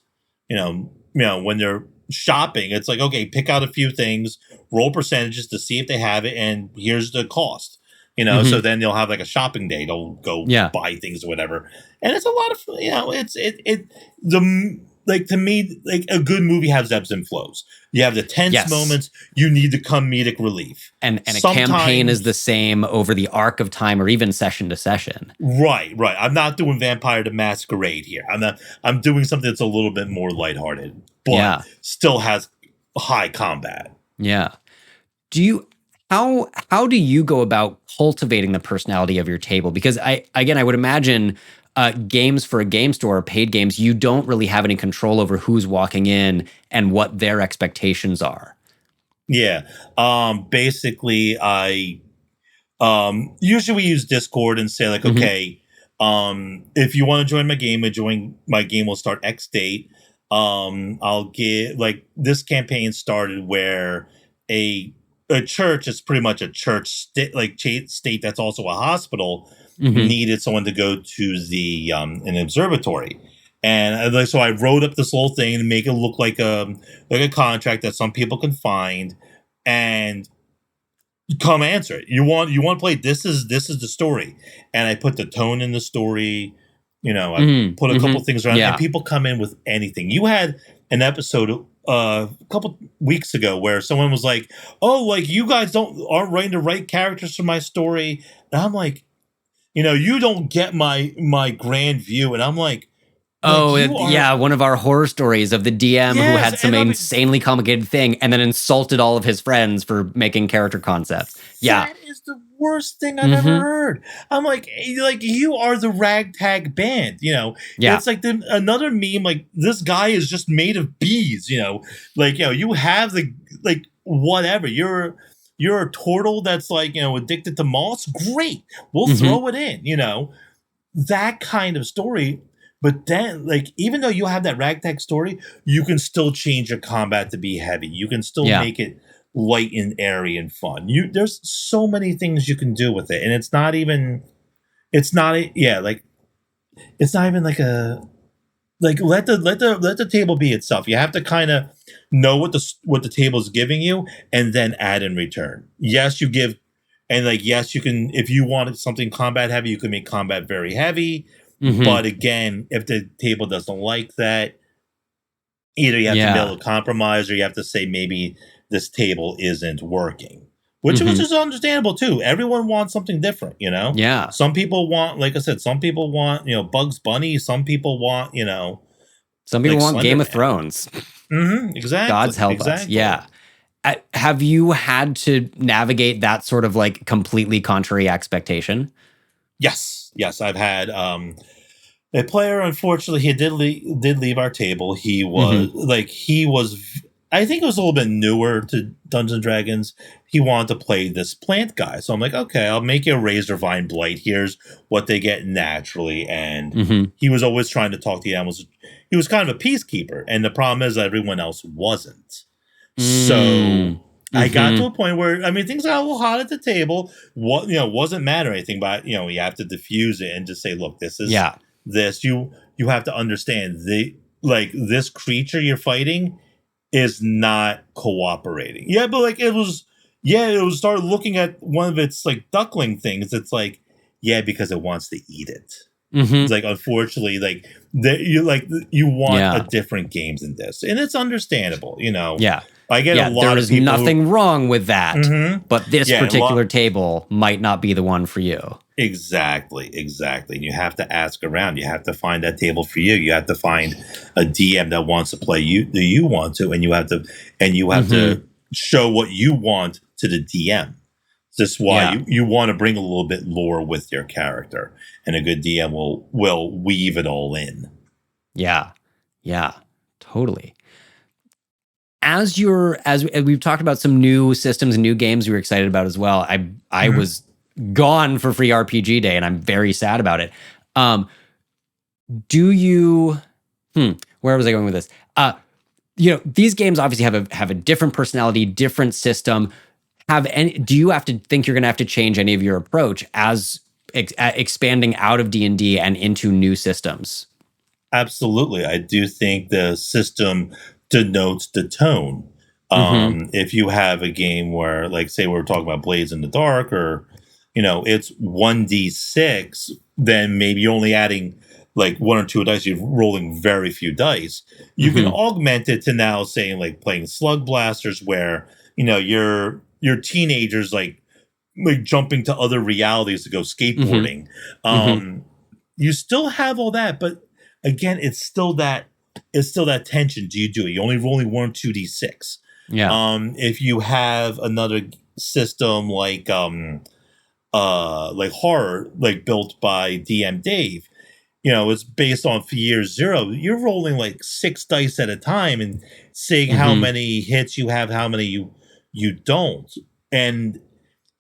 you know, when they're shopping, it's like, okay, pick out a few things, roll percentages to see if they have it, and here's the cost. You know, so then they'll have like a shopping day. They'll go buy things or whatever, and it's a lot of, you know, like, to me, like, a good movie has ebbs and flows. You have the tense moments. You need the comedic relief. And a campaign is the same over the arc of time or even session to session. Right. I'm not doing Vampire the Masquerade here. I'm doing something that's a little bit more lighthearted, but still has high combat. Yeah. How do you go about cultivating the personality of your table? Because I would imagine games for a game store, paid games, you don't really have any control over who's walking in and what their expectations are. Yeah. Basically, I usually we use Discord and say like, okay, If you want to join my game, my game will start X date. I'll get like this campaign started where a church is pretty much a church state that's also a hospital needed someone to go to the an observatory. And so I wrote up this whole thing to make it look like a contract that some people can find and come answer it. You want to play, this is the story. And I put the tone in the story. I put a couple things around and people come in with anything. You had an episode a couple weeks ago where someone was like, "Oh, like you guys aren't writing the right characters for my story." And I'm like, you don't get my grand view. And I'm like, one of our horror stories of the DM who had some insanely complicated thing and then insulted all of his friends for making character concepts. Yeah. That is the worst thing I've ever heard. I'm like you are the ragtag band, It's like another meme, like this guy is just made of bees, you have the, whatever. You're a turtle that's addicted to moths. Great. We'll throw it in, that kind of story. But then, even though you have that ragtag story, you can still change your combat to be heavy. You can still make it light and airy and fun. There's so many things you can do with it, and it's not even let the table be itself. You have to kind of know what the table is giving you, and then add in return. Yes, you give, and yes, you can. If you wanted something combat heavy, you can make combat very heavy. But again, if the table doesn't like that, either you have to be able to compromise, or you have to say maybe this table isn't working, which is understandable too. Everyone wants something different, Yeah. Some people want, like I said, some people want Bugs Bunny. Some people want some people want Game of Thrones. Exactly. God's help us. Yeah. Have you had to navigate that sort of completely contrary expectation? Yes, I've had a player. Unfortunately, he did leave our table. He was I think it was a little bit newer to Dungeons and Dragons. He wanted to play this plant guy, so I'm like, okay, I'll make you a Razor Vine Blight. Here's what they get naturally, and he was always trying to talk to the animals. He was kind of a peacekeeper, and the problem is everyone else wasn't. So I got to a point where, things got a little hot at the table. What, wasn't mad or anything, but you have to diffuse it and just say, look, this is this. You have to understand this creature you're fighting is not cooperating. Yeah, but it was started looking at one of its duckling things. It's because it wants to eat it. It's unfortunately, you want a different games than this, and it's understandable, Yeah. I get a lot there of is people nothing wrong with that, but this particular table might not be the one for you. Exactly. And you have to ask around. You have to find that table for you. You have to find a DM that wants to play you want to, and you have to show what you want to the DM. This is why you want to bring a little bit lore with your character, and a good DM will weave it all in. Yeah, totally. As we've talked about some new systems and new games we were excited about as well. I was gone for Free RPG Day, and I'm very sad about it. Do you? Where was I going with this? These games obviously have a different personality, different system. Do you have to think you're going to have to change any of your approach as expanding out of D&D and into new systems? Absolutely. I do think the system denotes the tone. If you have a game where, say we're talking about Blades in the Dark, or it's 1d6, then maybe you're only adding one or two dice. You're rolling very few dice. You can augment it to now saying playing Slug Blasters, where you're teenagers jumping to other realities to go skateboarding. You still have all that, but again, it's still that tension. Do you do it? You're only rolling 1 or 2d6. Yeah. If you have another system horror, built by DM Dave, it's based on year 0. You're rolling 6 dice at a time and seeing how many hits you have, how many you don't. And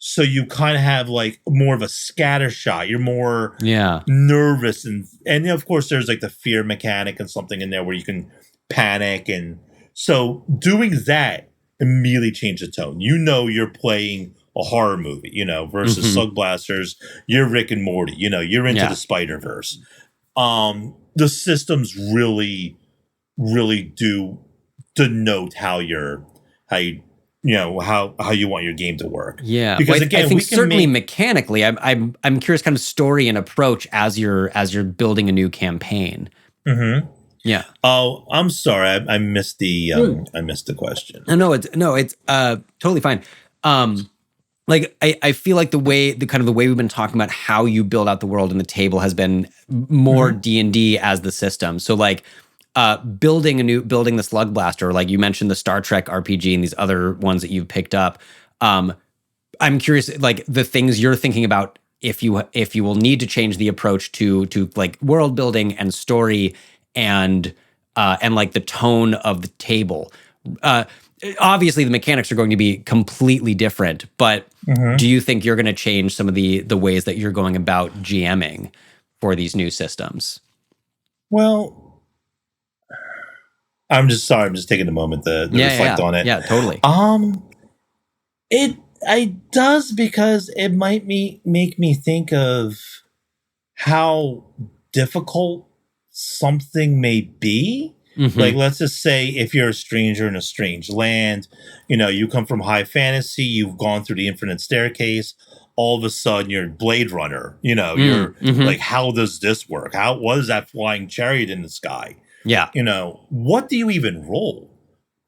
So you kind of have like more of a scatter shot. You're more Yeah. nervous, and of course there's like the fear mechanic and something in there where you can panic, and so doing that immediately changed the tone. You know, you're playing a horror movie, versus Slug Blasters. You're Rick and Morty. You're into the Spider-Verse. The systems really, really do denote how you how you want your game to work. Yeah, because well, again, I think we can certainly mechanically, I'm curious, kind of story and approach as you're building a new campaign. Mm-hmm. Yeah. Oh, I'm sorry, I missed the I missed the question. No, it's totally fine. Like I feel like the way we've been talking about how you build out the world and the table has been more D&D as the system. So like building the Slug Blaster, like you mentioned the Star Trek RPG and these other ones that you've picked up. I'm curious, like the things you're thinking about if you will need to change the approach to like world building and story and like the tone of the table. Obviously the mechanics are going to be completely different, but do you think you're going to change some of the ways that you're going about GMing for these new systems? Well, I'm just taking a moment to reflect on it. Yeah, totally. It does, because it might make me think of how difficult something may be. Like, let's just say if you're a stranger in a strange land, you come from high fantasy, you've gone through the infinite staircase, all of a sudden you're Blade Runner, you're like, how does this work? What is that flying chariot in the sky? Yeah. What do you even roll,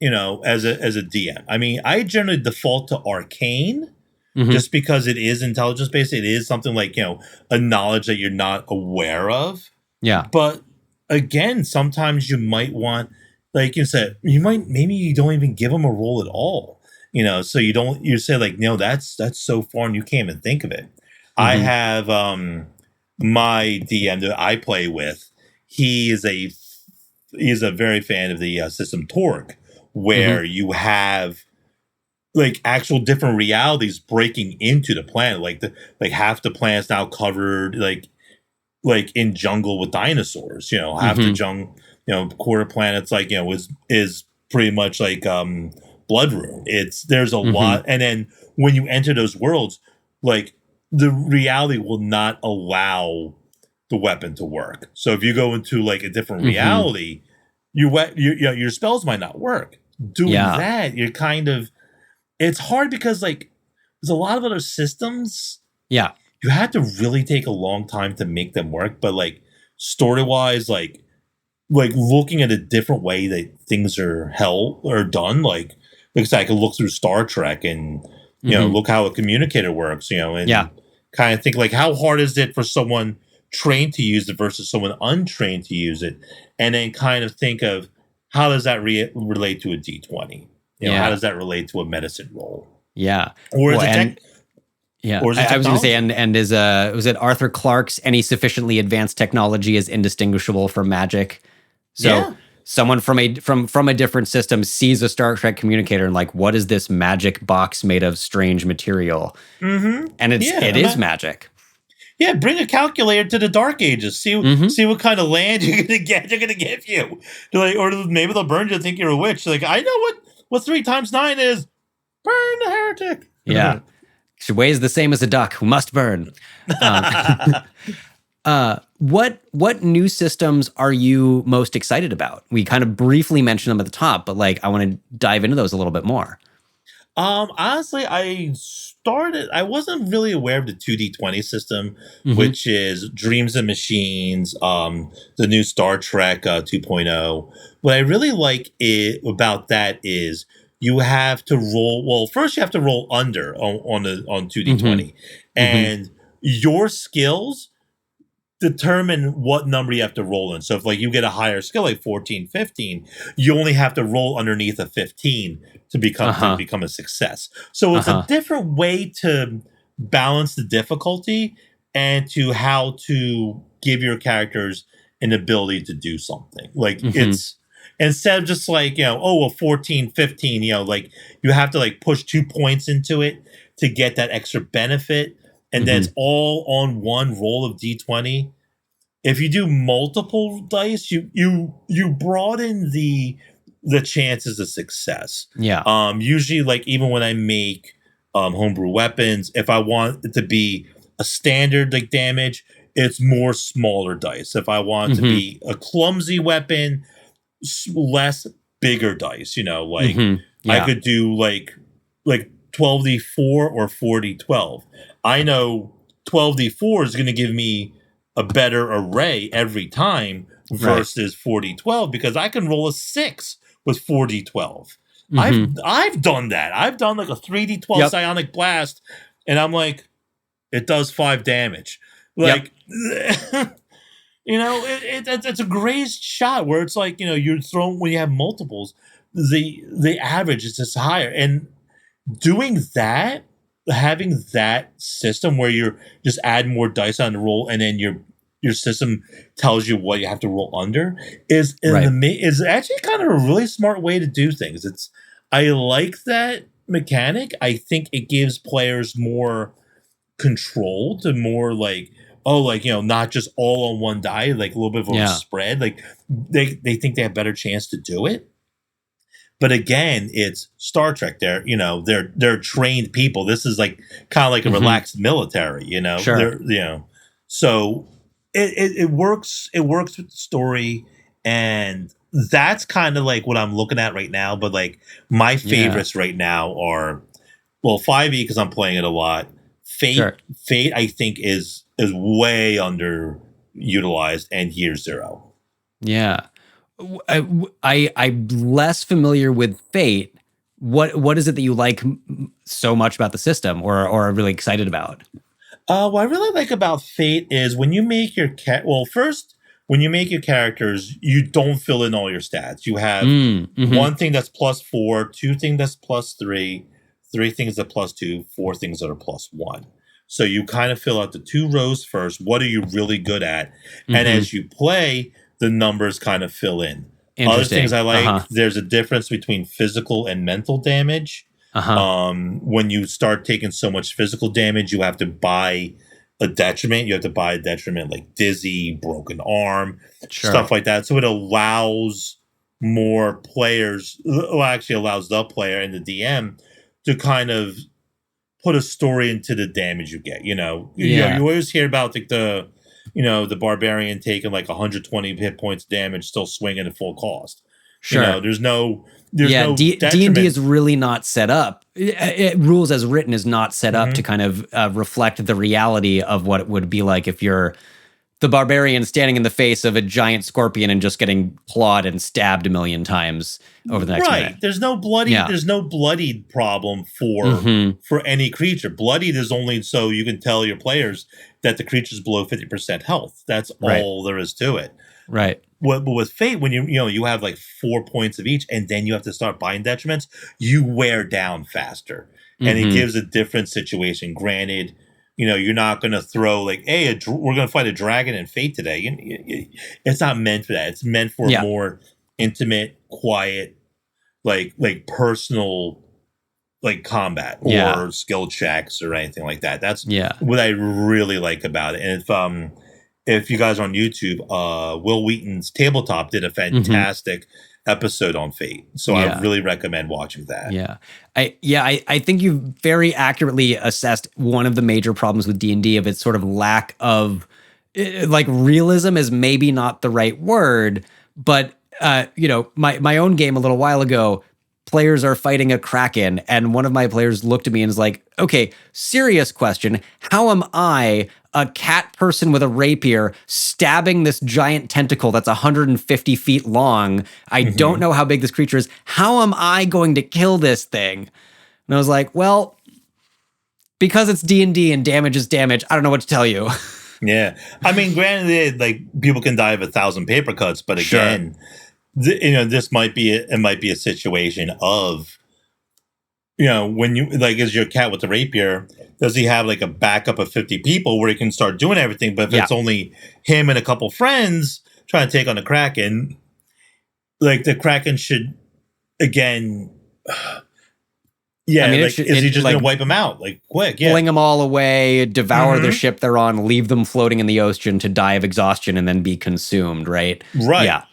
as a DM? I mean, I generally default to arcane, just because it is intelligence based. It is something like, a knowledge that you're not aware of. Yeah. But again, sometimes you might want, like you said, maybe you don't even give them a roll at all. So you say like, no, that's so foreign, you can't even think of it. I have my DM that I play with. He is a very fan of the system Torque, where you have like actual different realities breaking into the planet. Like half the planet's now covered like in jungle with dinosaurs. Half the jungle, quarter planet's like, is pretty much like Bloodroom. There's a lot, and then when you enter those worlds, like the reality will not allow the weapon to work. So if you go into like a different reality, your spells might not work. Doing that, you're kind of, it's hard because like there's a lot of other systems. Yeah. You had to really take a long time to make them work, but like story wise, like looking at a different way that things are done, like I could look through Star Trek and look how a communicator works, and kind of think like, how hard is it for someone trained to use it versus someone untrained to use it, and then kind of think of how does that relate to a D20? How does that relate to a medicine roll? Yeah. Or is it yeah, I was going to say, and was it Arthur Clarke's any sufficiently advanced technology is indistinguishable from magic? So someone from a different system sees a Star Trek communicator and like, what is this magic box made of strange material? And it is magic. Yeah, bring a calculator to the Dark Ages. See what kind of land you're gonna get. They're gonna give you, or maybe they'll burn you to think you're a witch. Like, I know what 3 times 9 is. Burn the heretic. Yeah. She weighs the same as a duck who must burn. What new systems are you most excited about? We kind of briefly mentioned them at the top, but like I want to dive into those a little bit more. Honestly, I wasn't really aware of the 2D20 system, which is Dreams and Machines, the new Star Trek 2.0. What I really like about that is you have to roll. Well, first you have to roll under on 2D20, and your skills determine what number you have to roll in. So if like you get a higher skill, like 14, 15, you only have to roll underneath a 15 to become a success. So it's a different way to balance the difficulty and to how to give your characters an ability to do something. Like it's instead of just like, a 14, 15, like you have to like push 2 points into it. to get that extra benefit, and then it's all on one roll of D20. If you do multiple dice, you broaden the chances of success. Yeah. Usually, like even when I make homebrew weapons, if I want it to be a standard like damage, it's more smaller dice. If I want it to be a clumsy weapon, less bigger dice. Like I could do like 12d4 or 4d12. I know 12d4 is going to give me a better array every time versus 4d12 because I can roll a 6 with 4d12. I've done that. I've done like a 3d12 psionic blast, and I'm like, it does 5 damage. Like, it's a great shot where it's like, you're throwing when you have multiples, the average is just higher. And doing that, having that system where you're just add more dice on the roll, and then your system tells you what you have to roll under is actually kind of a really smart way to do things. I like that mechanic. I think it gives players more control to more like, not just all on one die, like a little bit of a spread. Like they think they have better chance to do it. But again, it's Star Trek. They're trained people. This is like kind of like a relaxed military, Sure. So it works. It works with the story, and that's kind of like what I'm looking at right now. But like my favorites right now are 5e because I'm playing it a lot. Fate, I think is way underutilized, and Year Zero. Yeah. I'm less familiar with Fate. What is it that you like so much about the system, or are really excited about? What I really like about Fate is when you make your when you make your characters, you don't fill in all your stats. You have one thing that's +4, 2 things that's +3, 3 things that +2, 4 things that are +1. So you kind of fill out the 2 rows first. What are you really good at? And as you play, the numbers kind of fill in. Other things I like, there's a difference between physical and mental damage. When you start taking so much physical damage, you have to buy a detriment. You have to buy a detriment like dizzy, broken arm, stuff like that. So it allows more players, actually allows the player and the DM to kind of put a story into the damage you get. You always hear about like the barbarian taking like 120 hit points damage, still swinging at full cost. Sure. There's no D&D is really not set up. Rules as written is not set up to kind of reflect the reality of what it would be like if you're the barbarian standing in the face of a giant scorpion and just getting clawed and stabbed a million times over the next minute. There's no bloodied problem for any creature. Bloodied is only so you can tell your players that the creature's below 50% health. That's all there is to it. Right. But with Fate, when you have like 4 points of each, and then you have to start buying detriments, you wear down faster, and it gives a different situation. Granted, you're not going to throw like, hey, we're going to fight a dragon in Fate today. It's not meant for that. It's meant for more intimate, quiet, like personal, like combat or skill checks or anything like that. That's what I really like about it. And if you guys are on YouTube, Will Wheaton's Tabletop did a fantastic episode on Fate. So I really recommend watching that. I think you very accurately assessed one of the major problems with D&D of its sort of lack of like realism is maybe not the right word, but my own game a little while ago, players are fighting a kraken, and one of my players looked at me and was like, okay, serious question. How am I, a cat person with a rapier, stabbing this giant tentacle that's 150 feet long? I don't know how big this creature is. How am I going to kill this thing? And I was like, well, because it's D&D and damage is damage, I don't know what to tell you. Yeah. I mean, granted, like people can die of 1,000 paper cuts, but again, this might be a situation of, when you like, is your cat with the rapier, does he have like a backup of 50 people where he can start doing everything? But if it's only him and a couple friends trying to take on the kraken, like the kraken should, again, Yeah, I mean, like, is he just like going to wipe them out, like, quick? Yeah. fling them all away, devour the ship they're on, leave them floating in the ocean to die of exhaustion and then be consumed, right? Right. Yeah.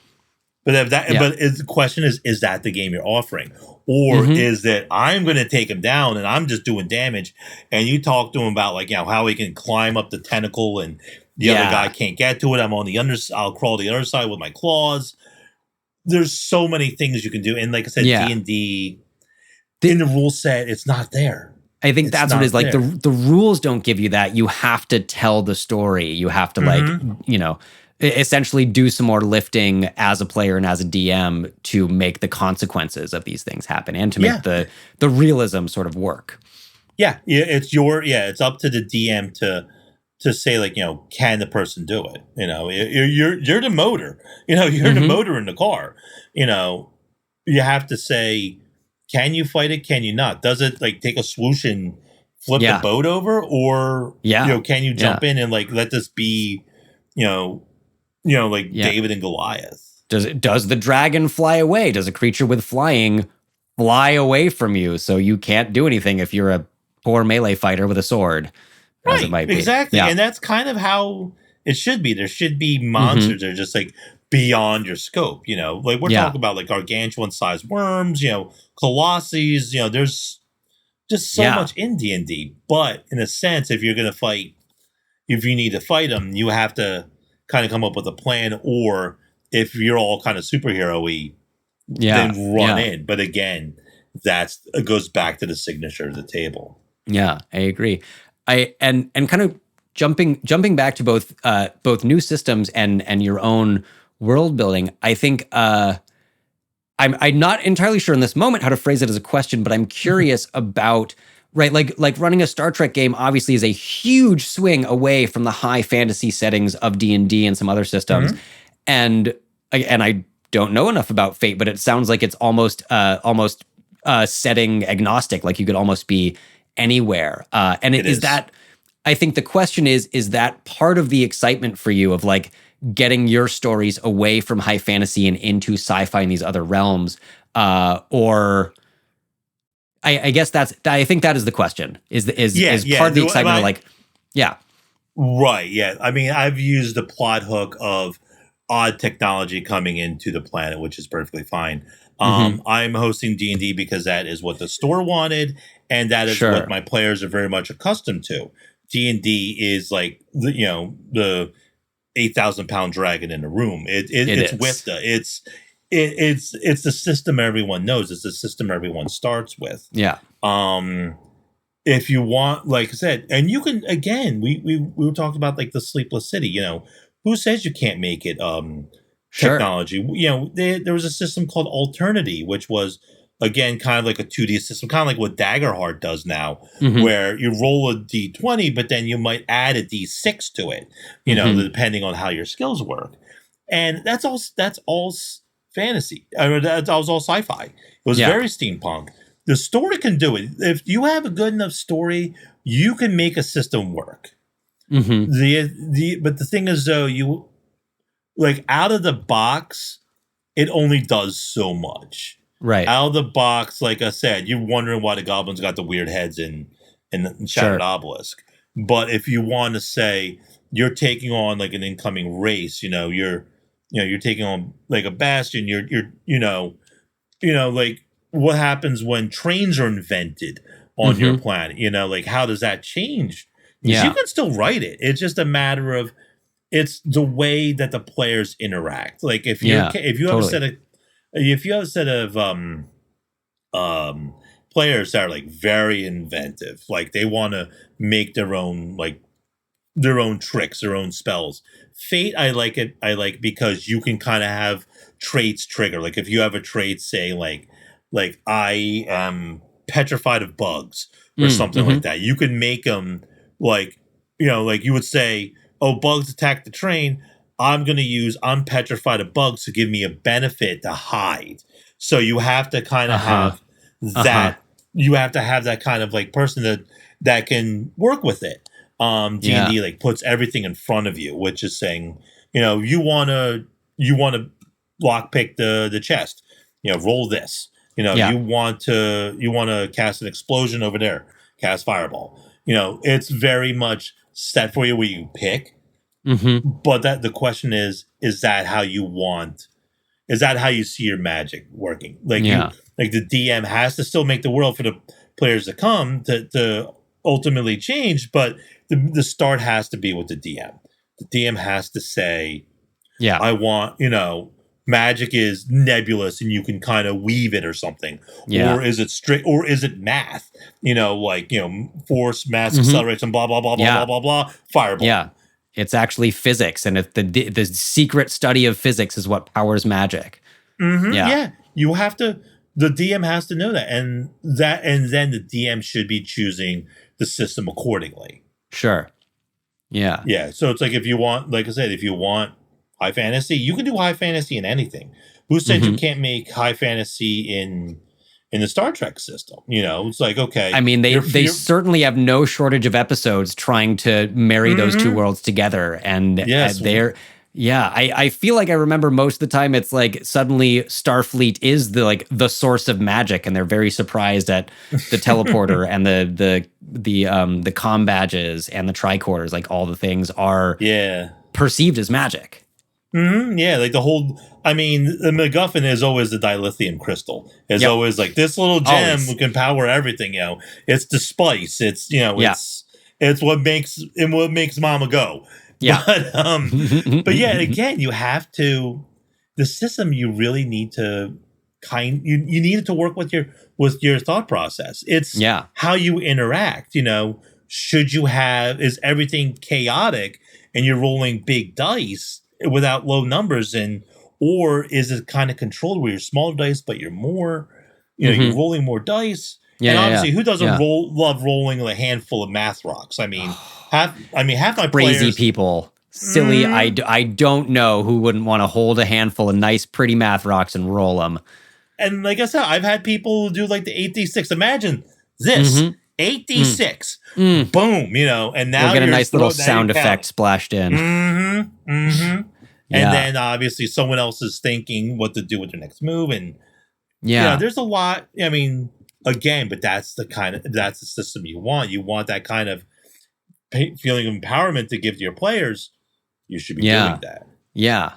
But if that, Yeah. but the question is that the game you're offering, or Mhm. is that I'm going to take him down and I'm just doing damage, and you talk to him about like how he can climb up the tentacle and the other guy can't get to it. I'm on the I'll crawl the other side with my claws. There's so many things you can do, and like I said, D&D in the rule set, it's not there. I think that's what it is. Like the rules don't give you that. You have to tell the story. You have to like, you know, essentially do some more lifting as a player and as a DM to make the consequences of these things happen and to make the realism sort of work. Yeah, it's up to the DM to say like, can the person do it? You're the motor. You're the motor in the car. You have to say, can you fight it? Can you not? Does it like take a swoosh and flip the boat over, or can you jump in and like let this be, David and Goliath? Does the dragon fly away? Does a creature with flying fly away from you so you can't do anything if you're a poor melee fighter with a sword? Right, as it might be. Exactly. And that's kind of how it should be. There should be monsters that are just like beyond your scope, like we're talking about like gargantuan sized worms, colossus, there's just so much in D&D. But in a sense, if you need to fight them, you have to kind of come up with a plan, or if you're all kind of superhero-y, then run in. But again, it goes back to the signature of the table. Yeah, I agree. And kind of jumping back to both new systems and your own world building. I think I'm not entirely sure in this moment how to phrase it as a question, but I'm curious about like running a Star Trek game obviously is a huge swing away from the high fantasy settings of D&D and some other systems, and I don't know enough about Fate, but it sounds like it's almost setting agnostic, like you could almost be anywhere. And it is that, I think the question is that part of the excitement for you of like getting your stories away from high fantasy and into sci-fi and these other realms? Or I guess I think that is the question. Is part of the excitement of like, Right, yeah. I mean, I've used the plot hook of odd technology coming into the planet, which is perfectly fine. I'm hosting D&D because that is what the store wanted, and that is what my players are very much accustomed to. D&D is like the 8,000-pound dragon in the room. It's WIFTA. It's the system everyone knows. It's the system everyone starts with. Yeah. If you want, like I said, and you can, again, we were talking about like the Sleepless City. Who says you can't make it? Technology. There was a system called Alternity, which was, again, kind of like a 2D system, kind of like what Daggerheart does now, where you roll a D20, but then you might add a D6 to it, depending on how your skills work. And that's all fantasy. I mean, that was all sci-fi. It was very steampunk. The story can do it. If you have a good enough story, you can make a system work. But the thing is, though, you like out of the box, it only does so much. Right. Out of the box, like I said, you're wondering why the goblins got the weird heads in Shattered Obelisk. But if you want to say you're taking on like an incoming race, you're taking on like a bastion, you're like what happens when trains are invented on your planet, like how does that change? Because you can still write it. It's just a matter of it's the way that the players interact. Like if you have a set of players that are like very inventive, like they want to make their own tricks, their own spells. Fate, I like because you can kind of have traits trigger. Like if you have a trait, say like I am petrified of bugs or something like that, you can make them like you would say, oh, bugs attack the train. I'm petrified of bugs to give me a benefit to hide. So you have to kind of have that. You have to have that kind of like person that can work with it. D&D like puts everything in front of you, which is saying, you want to lockpick the chest. Roll this. Yeah. You want to cast an explosion over there, cast fireball. It's very much set for you where you pick. Mm-hmm. But that the question is that how you want? Is that how you see your Magic working? Yeah. Like the DM has to still make the world for the players to come to ultimately change, but the start has to be with the DM. The DM has to say, Yeah. I want, Magic is nebulous and you can kind of weave it or something. Yeah. Or is it strict, or is it math? Force, mass, acceleration, blah, blah, blah, blah, Yeah. blah, blah, blah, fireball. Yeah. It's actually physics, and the secret study of physics is what powers magic. Yeah. You have to, the DM has to know that. And then the DM should be choosing the system accordingly. Sure. Yeah. Yeah. So it's like, if you want, like I said, if you want high fantasy, you can do high fantasy in anything. Who said you can't make high fantasy in the Star Trek system? It's like, okay. I mean, they certainly have no shortage of episodes trying to marry those two worlds together. And yes. I feel like I remember most of the time it's like suddenly Starfleet is the source of magic, and they're very surprised at the teleporter and the comm badges and the tricorders. Like, all the things are perceived as magic. Yeah, like the MacGuffin is always the dilithium crystal. It's always like, this little gem can power everything. It's the spice. It's it's what makes Mama go. Yeah, but yeah, again, you have to, the system. You really need to you need it to work with your thought process. It's how you interact. Should you is everything chaotic and you're rolling big dice without low numbers, or is it kind of controlled where you're smaller dice but you're more, you're rolling more dice? And obviously, who doesn't love rolling a handful of math rocks? I mean, half my crazy players, people, silly. I don't know who wouldn't want to hold a handful of nice, pretty math rocks and roll them. And like I said, I've had people do like the 8d6. Imagine this. 8d6, boom, and now we'll get a nice little sound effect splashed in. And then obviously someone else is thinking what to do with their next move, and there's a lot. I mean, again, but that's the system you want. You want that kind of feeling of empowerment to give to your players. You should be doing that. Yeah.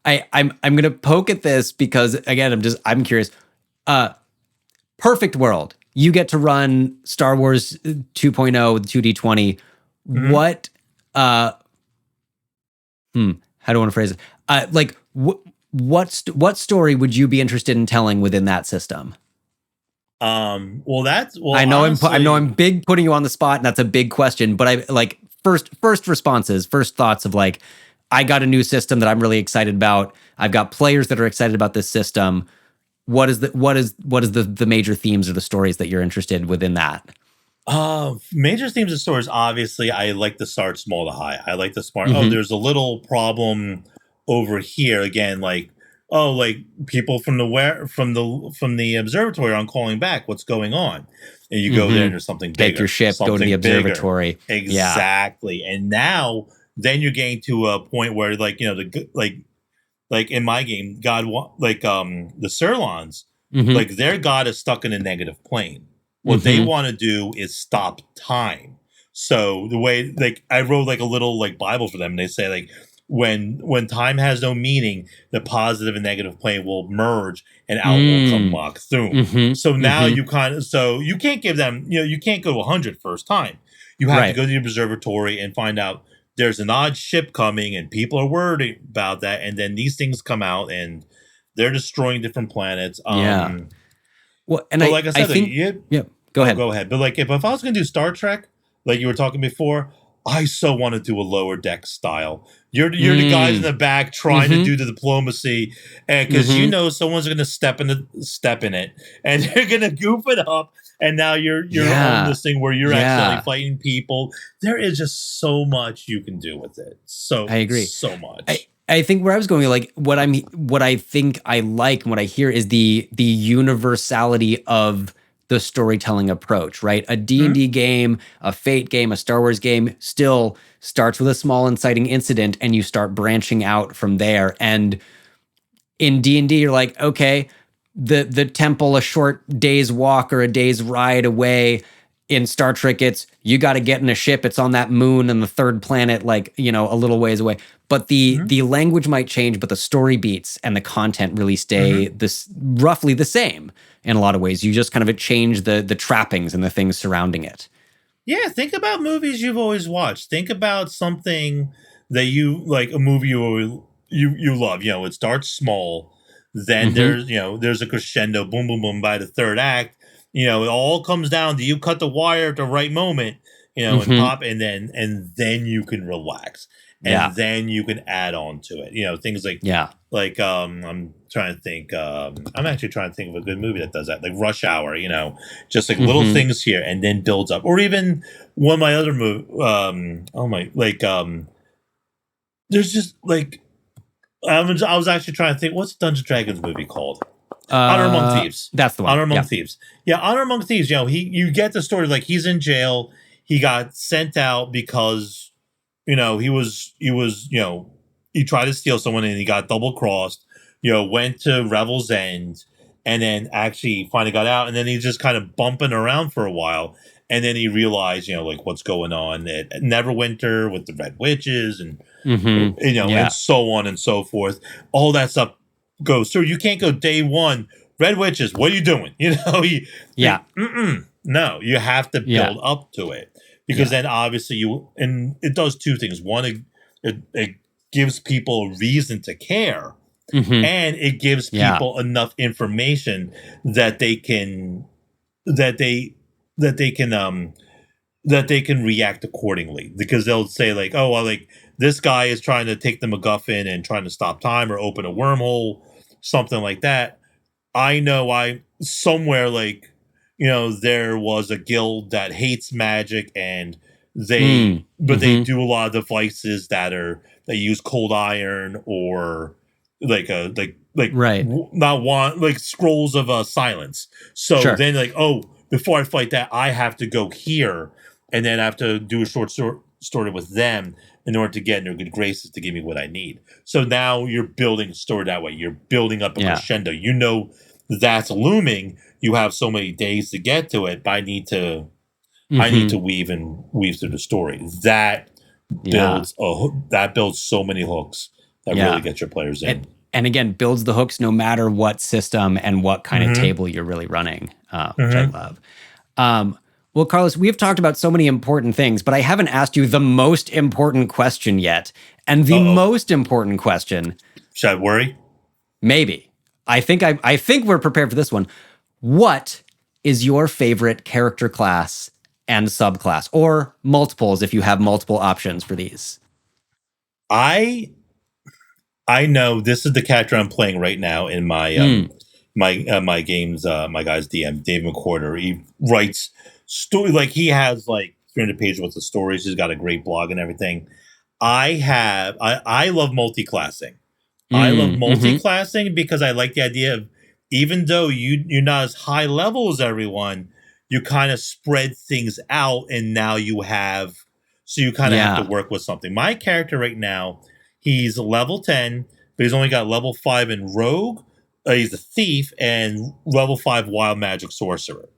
I'm gonna poke at this because, again, I'm curious. Perfect world. You get to run Star Wars 2.0 with 2D20. What how do I want to phrase it? What story would you be interested in telling within that system? I know honestly, I'm big putting you on the spot, and that's a big question, but I like first responses, first thoughts of like, I got a new system that I'm really excited about. I've got players that are excited about this system. What is the major themes or the stories that you're interested within that? Major themes and stories. Obviously, I like to start small to high. I like to start. Oh, there's a little problem over here again. Like, people from the observatory aren't calling back. What's going on? And you go there, and there's something bigger. Take your ship, go to the observatory. Bigger. Exactly. And now, then you're getting to a point where, like in my game, the Sirlons, like their god is stuck in a negative plane. What they want to do is stop time. So the way, like, I wrote like a little like Bible for them. And they say, like, when time has no meaning, the positive and negative plane will merge and out will come Mach Thum. So now you you can't give them, you can't go to 100 first time. You have to go to the observatory and find out there's an odd ship coming and people are worried about that. And then these things come out and they're destroying different planets. Well, and like I said, go ahead. Go ahead. But like, if I was going to do Star Trek, like you were talking before, I so want to do a lower deck style. You're the guys in the back trying to do the diplomacy, and because someone's going to step in it, and they're going to goof it up, and now you're on this thing where you're accidentally fighting people. There is just so much you can do with it. So I agree, so much. I think where I was going, like what I think I like and what I hear is the universality of the storytelling approach, right? A D&D game, a Fate game, a Star Wars game still starts with a small inciting incident and you start branching out from there. And In D&D, you're like, okay, the temple a short day's walk or a day's ride away. In Star Trek, it's you got to get in a ship. It's on that moon and the third planet, like, a little ways away. But the language might change, but the story beats and the content really stay this roughly the same in a lot of ways. You just kind of change the trappings and the things surrounding it. Yeah, think about movies you've always watched. Think about something that you like, a movie you love. It starts small, then there's a crescendo, boom, boom, boom. By the third act, it all comes down to you cut the wire at the right moment, and pop, and then you can relax, and then you can add on to it. Things like I'm trying to think. I'm actually trying to think of a good movie that does that, like Rush Hour. Just like little things here, and then builds up. Or even one of my other there's just like I was actually trying to think. What's Dungeons and Dragons movie called? Honor Among Thieves. That's the one. Honor Among Thieves. Yeah, Honor Among Thieves. You get the story, like he's in jail. He got sent out because he tried to steal someone and he got double crossed. Went to Revel's End and then actually finally got out, and then he's just kind of bumping around for a while, and then he realized like what's going on at Neverwinter with the Red Witches and and so on and so forth. All that stuff goes through. You can't go day one, Red Witches, what are you doing? No, you have to build up to it, because then obviously and it does two things. One, it gives people a reason to care, and it gives people enough information that they can react accordingly, because they'll say like, oh, well, like this guy is trying to take the MacGuffin and trying to stop time or open a wormhole, something like that. I know somewhere like, there was a guild that hates magic, and they do a lot of devices that use cold iron or scrolls of silence. So then like, oh, before I fight that, I have to go here, and then I have to do a short story with them in order to get in their good graces to give me what I need. So now you're building a story that way. You're building up a crescendo. That's looming. You have so many days to get to it, but I need to weave through the story. That builds so many hooks that really get your players in. And again, builds the hooks no matter what system and what kind of table you're really running, which I love. Well, Carlos, we have talked about so many important things, but I haven't asked you the most important question yet. And the most important question... Should I worry? Maybe. I think we're prepared for this one. What is your favorite character class and subclass? Or multiples, if you have multiple options for these. I know this is the character I'm playing right now in my my games. My guy's DM, Dave McCorder. He writes story, like he has like 300 pages worth of stories. He's got a great blog and everything. I love multi-classing. I love multi-classing because I like the idea of, even though you're not as high level as everyone, you kind of spread things out, and now you kind of have to work with something. My character right now, he's level 10, but he's only got level 5 in Rogue. He's a thief and level 5 wild magic sorcerer.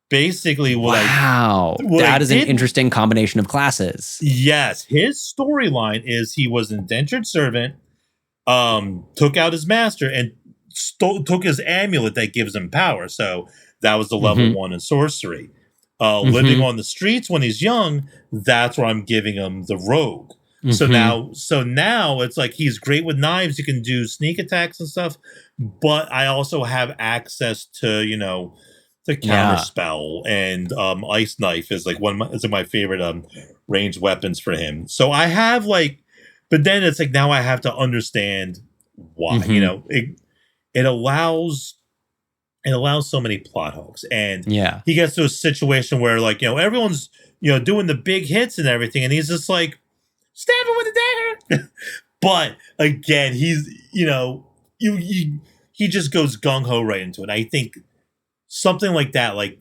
Basically, that is an interesting combination of classes. Yes, his storyline is he was an indentured servant, took out his master, and took his amulet that gives him power. So that was the level 1 in sorcery. Living on the streets when he's young, that's where I'm giving him the rogue. So now it's like he's great with knives. You can do sneak attacks and stuff, but I also have access to the counter spell, and ice knife is like it's my favorite ranged weapons for him. So I have but then it's like now I have to understand why. It allows so many plot hooks, and he gets to a situation where everyone's doing the big hits and everything, and he's just like, stab him with a dagger. But again, he's he just goes gung-ho right into it. I think something like that, like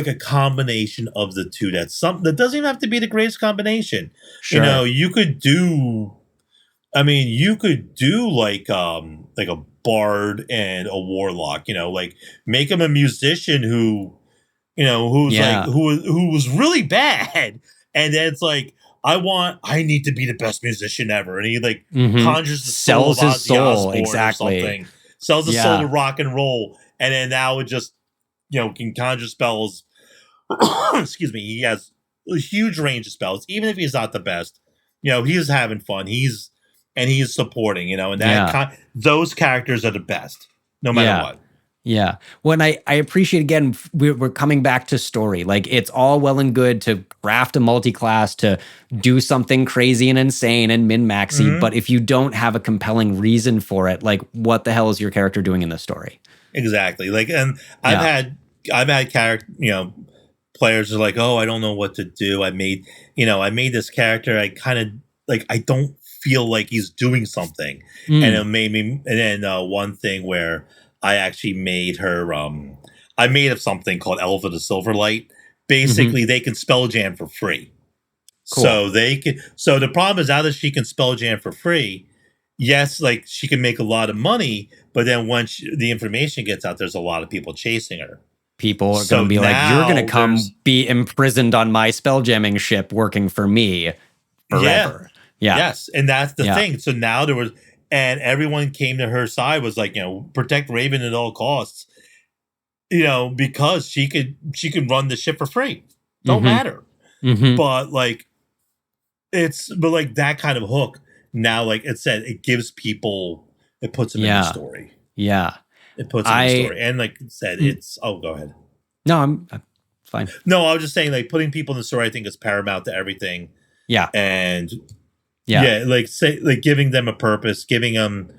a combination of the two, that doesn't even have to be the greatest combination. You could do I mean, you could do like a bard and a warlock, like make him a musician who's like Yeah. who was really bad, and then it's like I need to be the best musician ever, and he like Mm-hmm. conjures the soul of Sells his Ozzy soul. Osbourne or Exactly. something, sells the soul Yeah. to rock and roll, and then now it just can conjure spells. Excuse me, he has a huge range of spells, even if he's not the best. He's having fun. He's supporting. And those characters are the best, no matter what. Yeah. Well, and I appreciate, again, we're coming back to story. Like, it's all well and good to craft a multi-class, to do something crazy and insane and min-maxy, but if you don't have a compelling reason for it, like, what the hell is your character doing in the story? Exactly. Like, and I've had character, players are like, oh, I don't know what to do. I made this character. I kind of like, I don't feel like he's doing something. And it made me, and then one thing where I actually made her, I made up something called Elva the Silverlight. Basically, they can spell jam for free. Cool. So the problem is, now that she can spell jam for free, yes, like she can make a lot of money, but then once the information gets out, there's a lot of people chasing her. People are going to be like, you're going to come be imprisoned on my spell jamming ship working for me forever. Yeah. Yes. And that's the thing. So now and everyone came to her side, was like, protect Raven at all costs, because she could run the ship for free. Don't matter. But like, that kind of hook now, like it said, it gives people, it puts them in the story. Yeah. It puts them in the story. And like I said, go ahead. No, I'm fine. No, I was just saying, like, putting people in the story, I think, is paramount to everything. Yeah. And giving them a purpose, giving them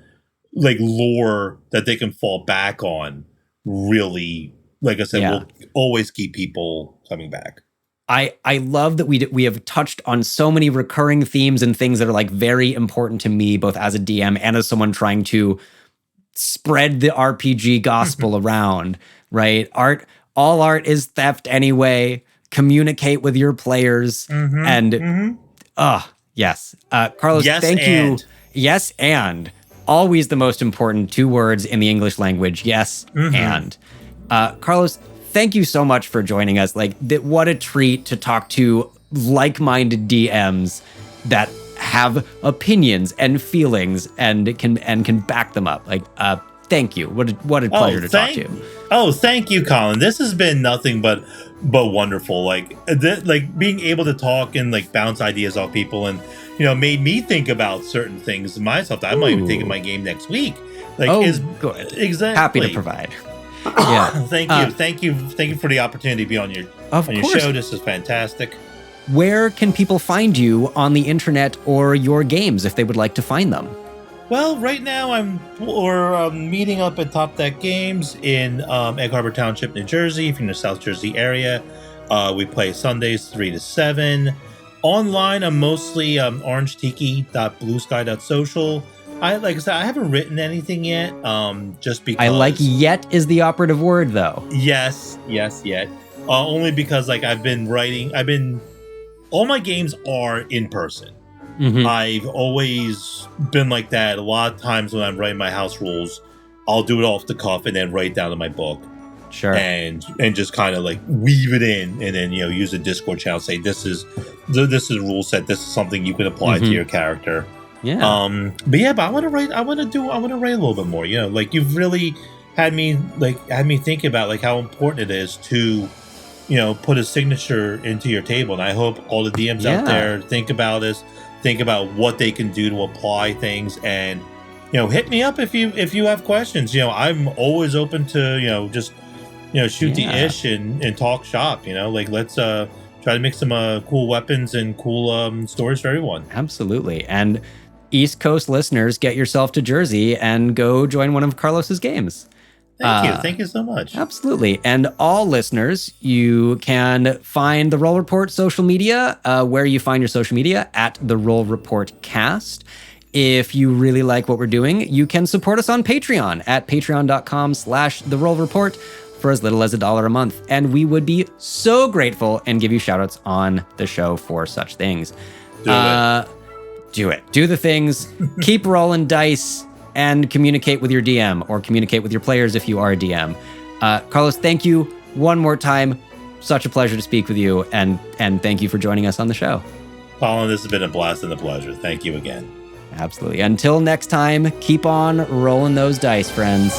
like lore that they can fall back on, really, like I said, will always keep people coming back. I love that we have touched on so many recurring themes and things that are like very important to me, both as a DM and as someone trying to spread the RPG gospel around, right? All art is theft anyway. Communicate with your players. Yes. Carlos, thank you. Yes, and always the most important 2 words in the English language. Yes, and. Carlos, thank you so much for joining us. Like, what a treat to talk to like-minded DMs that have opinions and feelings and can back them up. Like, thank you. What a pleasure to talk to you. Oh, thank you, Colin. This has been nothing but wonderful. Like being able to talk and like bounce ideas off people, and made me think about certain things myself that I might even take in my game next week. Like, good. Exactly. Happy to provide. Yeah. Thank you for the opportunity to be on your show. This is fantastic. Where can people find you on the internet or your games if they would like to find them? Well, right now we're meeting up at Top Deck Games in Egg Harbor Township, New Jersey. If you're in the South Jersey area, we play Sundays 3 to 7. Online, I'm mostly orangetiki.bluesky.social. Like I said, I haven't written anything yet. Just because I like yet is the operative word, though. Yes, yet. Only because like all my games are in person. I've always been like that. A lot of times when I'm writing my house rules, I'll do it off the cuff and then write down in my book. Sure. And just kind of like weave it in, and then use a Discord channel. Say this is a rule set. This is something you can apply to your character. Yeah. But I want to write. I want to write a little bit more. Like you've really had me think about like how important it is to put a signature into your table. And I hope all the DMs out there think about this. Think about what they can do to apply things, and hit me up if you have questions. I'm always open to just shoot the ish and talk shop. Like let's try to make some cool weapons and cool stories for everyone. Absolutely. And East Coast listeners, get yourself to Jersey and go join one of Carlos's games. Thank you so much. Absolutely. And all listeners, you can find the Roll Report social media, where you find your social media, at the Roll Report Cast. If you really like what we're doing, you can support us on Patreon at patreon.com/the Roll Report for as little as $1 a month. And we would be so grateful and give you shout outs on the show for such things. do it. Do the things. Keep rolling dice and communicate with your DM or communicate with your players if you are a DM. Carlos, thank you one more time. Such a pleasure to speak with you, and thank you for joining us on the show. Colin, this has been a blast and a pleasure. Thank you again. Absolutely. Until next time, keep on rolling those dice, friends.